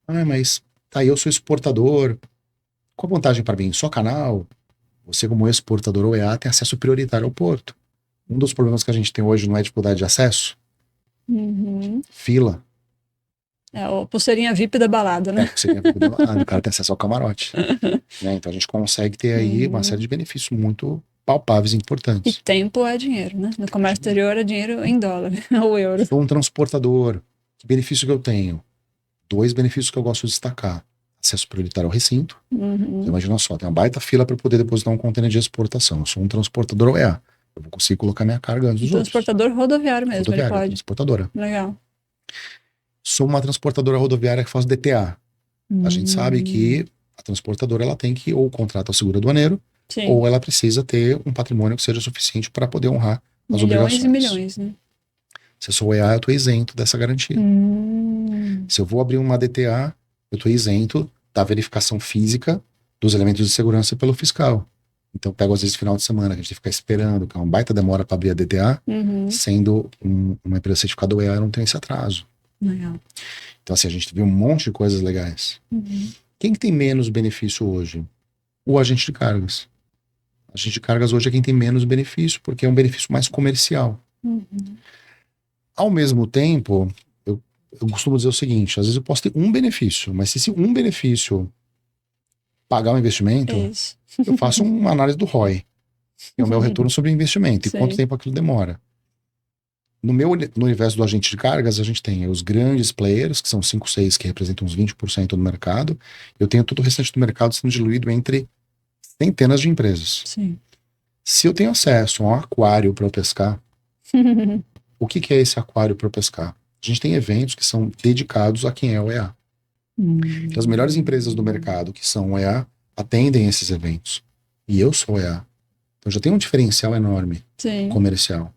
Ah, mas tá, eu sou exportador. Qual a vantagem para mim? Só canal? Você, como exportador ou EA, tem acesso prioritário ao porto. Um dos problemas que a gente tem hoje não é dificuldade de acesso? Fila. É a pulseirinha VIP da balada, né? Pulseirinha VIP da balada. O cara tem acesso ao camarote. Né? Então a gente consegue ter aí uma série de benefícios muito palpáveis e importantes. E tempo é dinheiro, né? No comércio exterior é dinheiro em dólar ou euro. Sou um transportador. Que benefício que eu tenho? 2 benefícios que eu gosto de destacar. Acesso prioritário ao recinto. Você imagina só, tem uma baita fila para poder depositar um contêiner de exportação. Eu sou um transportador OEA. Eu vou conseguir colocar minha carga antes dos outros. Transportador rodoviário mesmo, rodoviário, ele pode. Transportadora. Legal. Sou uma transportadora rodoviária que faz DTA. A gente sabe que a transportadora ela tem que ou contratar o seguro aduaneiro, ou ela precisa ter um patrimônio que seja suficiente para poder honrar as obrigações. Milhões e milhões, né? Se eu sou EA, eu estou isento dessa garantia. Se eu vou abrir uma DTA, eu estou isento da verificação física dos elementos de segurança pelo fiscal. Então, eu pego às vezes final de semana, que a gente tem que ficar esperando, que é uma baita demora para abrir a DTA, sendo uma empresa certificada EA, eu não tenho esse atraso. Legal. Então, assim, a gente viu um monte de coisas legais. Quem que tem menos benefício hoje? O agente de cargas. O agente de cargas hoje é quem tem menos benefício, porque é um benefício mais comercial. Ao mesmo tempo, eu costumo dizer o seguinte, às vezes eu posso ter um benefício, mas se esse um benefício pagar o investimento, eu faço uma análise do ROI, que é o meu retorno sobre o investimento, e quanto tempo aquilo demora. No universo do agente de cargas, a gente tem os grandes players, que são 5, 6, que representam uns 20% do mercado. Eu tenho todo o restante do mercado sendo diluído entre centenas de empresas. Se eu tenho acesso a um aquário para eu pescar, o que é esse aquário para eu pescar? A gente tem eventos que são dedicados a quem é o EA. As melhores empresas do mercado que são o EA atendem esses eventos. E eu sou o EA. Então já tem um diferencial enorme comercial.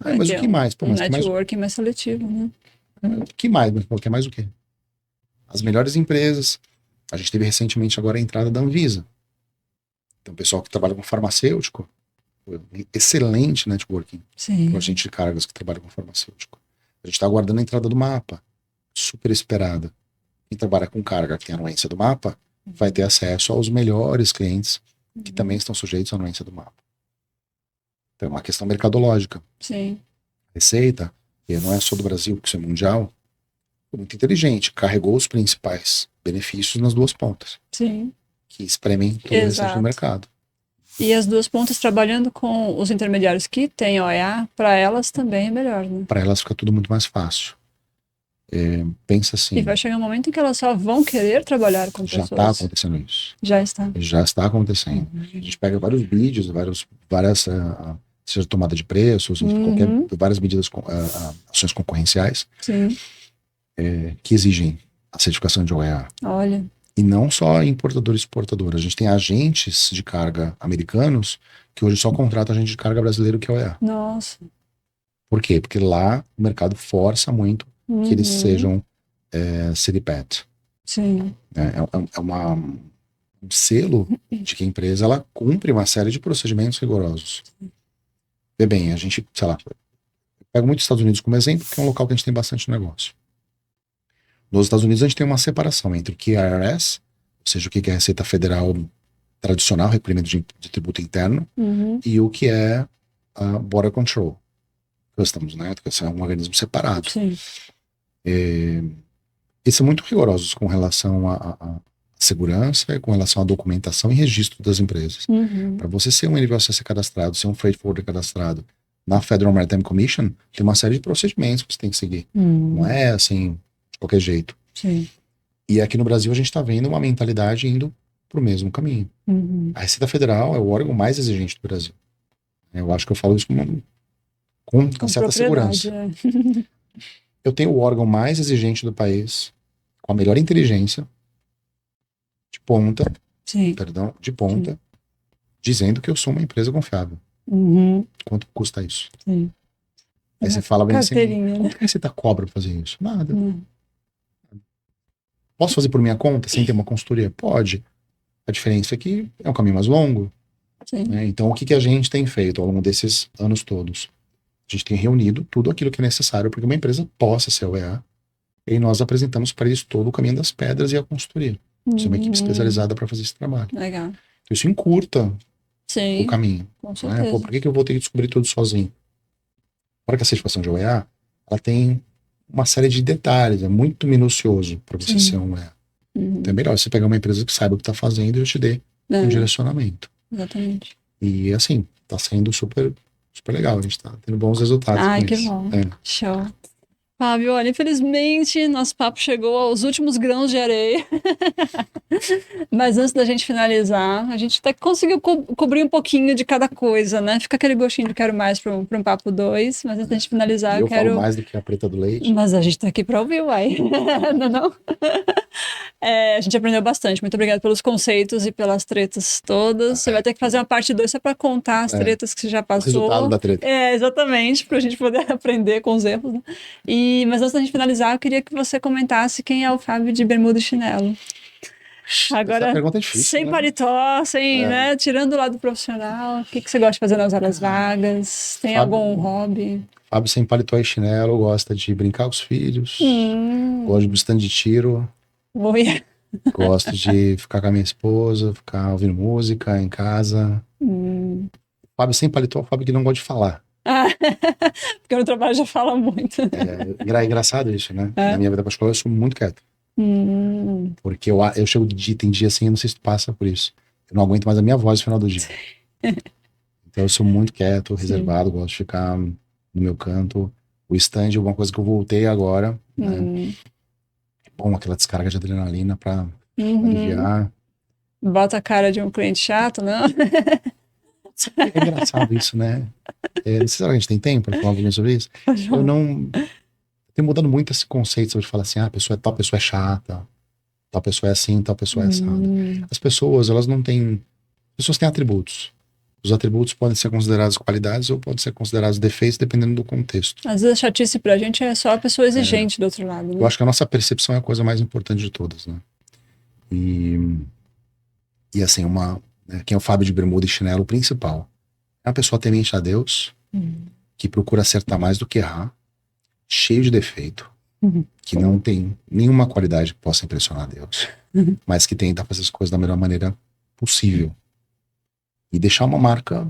Mas o que mais? Pô, mas networking mais seletivo, né? O que mais? Quer mais o quê? As melhores empresas. A gente teve recentemente agora a entrada da Anvisa. Então, o pessoal que trabalha com farmacêutico, excelente networking Sim. com a gente de cargas que trabalha com farmacêutico. A gente está aguardando a entrada do mapa, super esperada. Quem trabalha com carga que tem a anuência do mapa vai ter acesso aos melhores clientes que também estão sujeitos à anuência do mapa. Então é uma questão mercadológica. Sim. Receita, e não é só do Brasil, porque isso é mundial, foi muito inteligente, carregou os principais benefícios nas duas pontas, Sim. que espremem todo o restante do mercado. E as duas pontas trabalhando com os intermediários que têm OEA, para elas também é melhor, né? Para elas fica tudo muito mais fácil. Pensa assim. E vai chegar um momento em que elas só vão querer trabalhar com pessoas. Já está acontecendo isso. Já está. Já está acontecendo. A gente pega vários vídeos, várias seja tomada de preços, várias medidas, ações concorrenciais que exigem a certificação de OEA. Olha. E não só importador e exportador. A gente tem agentes de carga americanos que hoje só contratam agente de carga brasileiro que é OEA. Nossa. Por quê? Porque lá o mercado força muito que eles sejam CDPAT. Sim. É um selo de que a empresa ela cumpre uma série de procedimentos rigorosos. Vê bem, a gente, sei lá, pega muito os Estados Unidos como exemplo, porque é um local que a gente tem bastante negócio. Nos Estados Unidos a gente tem uma separação entre o que é IRS, ou seja, o que é a Receita Federal tradicional, recolhimento de tributo interno, e o que é a Border Control. Customs, né? Que é um organismo separado. Sim. Eles são muito rigorosos com relação à segurança, com relação à documentação e registro das empresas. Para você ser um NVOCC cadastrado, ser um Freight Forwarder cadastrado na Federal Maritime Commission, tem uma série de procedimentos que você tem que seguir. Não é assim, de qualquer jeito. Sim. E aqui no Brasil a gente está vendo uma mentalidade indo para o mesmo caminho. A Receita Federal é o órgão mais exigente do Brasil. Eu acho que eu falo isso com certa segurança. Eu tenho o órgão mais exigente do país, com a melhor inteligência, de ponta, dizendo que eu sou uma empresa confiável. Quanto custa isso? Sim. Aí você fala bem assim, né? como que a Receita cobra pra fazer isso? Nada. Posso fazer por minha conta, sem ter uma consultoria? Pode. A diferença é que é um caminho mais longo. Né? Então, o que a gente tem feito ao longo desses anos todos? A gente tem reunido tudo aquilo que é necessário para que uma empresa possa ser OEA, e nós apresentamos para eles todo o caminho das pedras e a consultoria. Isso é uma equipe especializada para fazer esse trabalho. Legal. Então, isso encurta o caminho. Com certeza. Né? Pô, por que eu vou ter que descobrir tudo sozinho? Para que a certificação de OEA, ela tem uma série de detalhes, é muito minucioso para você ser um OEA. Então é melhor você pegar uma empresa que saiba o que está fazendo e já te dê um direcionamento. Exatamente. E assim, está sendo super legal, a gente está tendo bons resultados. Ai, que bom. Show. Fábio, olha, infelizmente nosso papo chegou aos últimos grãos de areia. Mas antes da gente finalizar, a gente até conseguiu cobrir um pouquinho de cada coisa, né? Fica aquele gostinho de quero mais para um papo 2, mas antes da gente finalizar, eu quero... falo mais do que a preta do leite. Mas a gente tá aqui para ouvir, uai. Não? A gente aprendeu bastante. Muito obrigada pelos conceitos e pelas tretas todas. Você vai ter que fazer uma parte 2 só para contar as tretas que você já passou. O resultado da treta. Exatamente, para a gente poder aprender com os erros. Né? Mas antes da gente finalizar, eu queria que você comentasse quem é o Fábio de bermuda e chinelo. Agora, essa pergunta é difícil, sem paletó, né? Tirando o lado profissional, o que você gosta de fazer nas horas vagas? Tem algum hobby? Fábio sem paletó e chinelo, gosta de brincar com os filhos, gosta de stand de tiro, gosto de ficar com a minha esposa, ficar ouvindo música em casa. Fábio sem paletó é o Fábio que não gosta de falar. Porque no trabalho já fala muito. É engraçado isso, né? Na minha vida particular eu sou muito quieto. Porque eu chego tem dia assim, eu não sei se tu passa por isso. Eu não aguento mais a minha voz no final do dia. Então eu sou muito quieto, reservado, gosto de ficar no meu canto. O stand é alguma coisa que eu voltei agora. Né? É bom aquela descarga de adrenalina pra aliviar. Bota a cara de um cliente chato, não? É engraçado isso, né? Não sei se a gente tem tempo pra falar um pouquinho sobre isso. Eu não... Tenho mudado muito esse conceito sobre falar assim, tal pessoa é chata, tal pessoa é assim, tal pessoa é assada. As pessoas, elas não têm... As pessoas têm atributos. Os atributos podem ser considerados qualidades ou podem ser considerados defeitos, dependendo do contexto. Às vezes a chatice pra gente é só a pessoa exigente do outro lado. Né? Eu acho que a nossa percepção é a coisa mais importante de todas, né? E assim, uma né? Quem é o Fábio de bermuda e chinelo, o principal. É uma pessoa temente a Deus, que procura acertar mais do que errar, cheio de defeito, que não tem nenhuma qualidade que possa impressionar Deus, mas que tenta fazer as coisas da melhor maneira possível. E deixar uma marca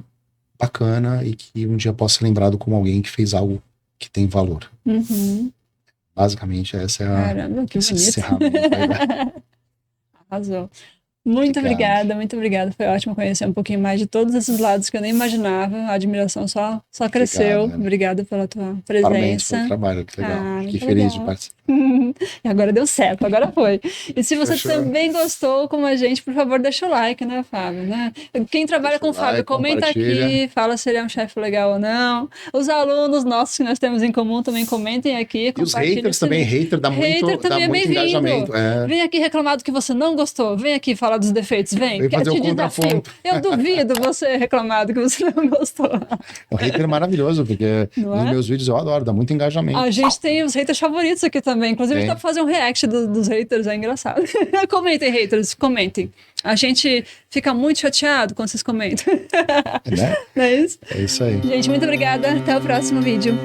bacana e que um dia possa ser lembrado como alguém que fez algo que tem valor. Basicamente, essa é a Caramba, que bonito. encerramento aí da... Arrasou. Muito obrigada, muito obrigada. Foi ótimo conhecer um pouquinho mais de todos esses lados que eu nem imaginava. A admiração só cresceu. Obrigada pela tua presença. Parabéns pelo trabalho, que legal. Fiquei feliz de participar. E agora deu certo, agora foi. E se você também gostou como a gente, por favor, deixa o like, né, Fábio? Né? Quem trabalha com o Fábio, comenta aqui, fala se ele é um chefe legal ou não. Os alunos nossos que nós temos em comum também comentem aqui. E os haters também, hater dá muito engajamento. Vem aqui reclamar do que você não gostou, vem aqui falar dos defeitos, vem fazer te o contraponto. Eu duvido você reclamar do que você não gostou. O hater é maravilhoso, porque nos meus vídeos eu adoro, dá muito engajamento. A gente tem os haters favoritos aqui também. Inclusive, a gente tá pra fazer um react dos haters, é engraçado. Comentem, haters, comentem. A gente fica muito chateado quando vocês comentam. Né? Não é isso? É isso aí. Gente, muito obrigada. Até o próximo vídeo.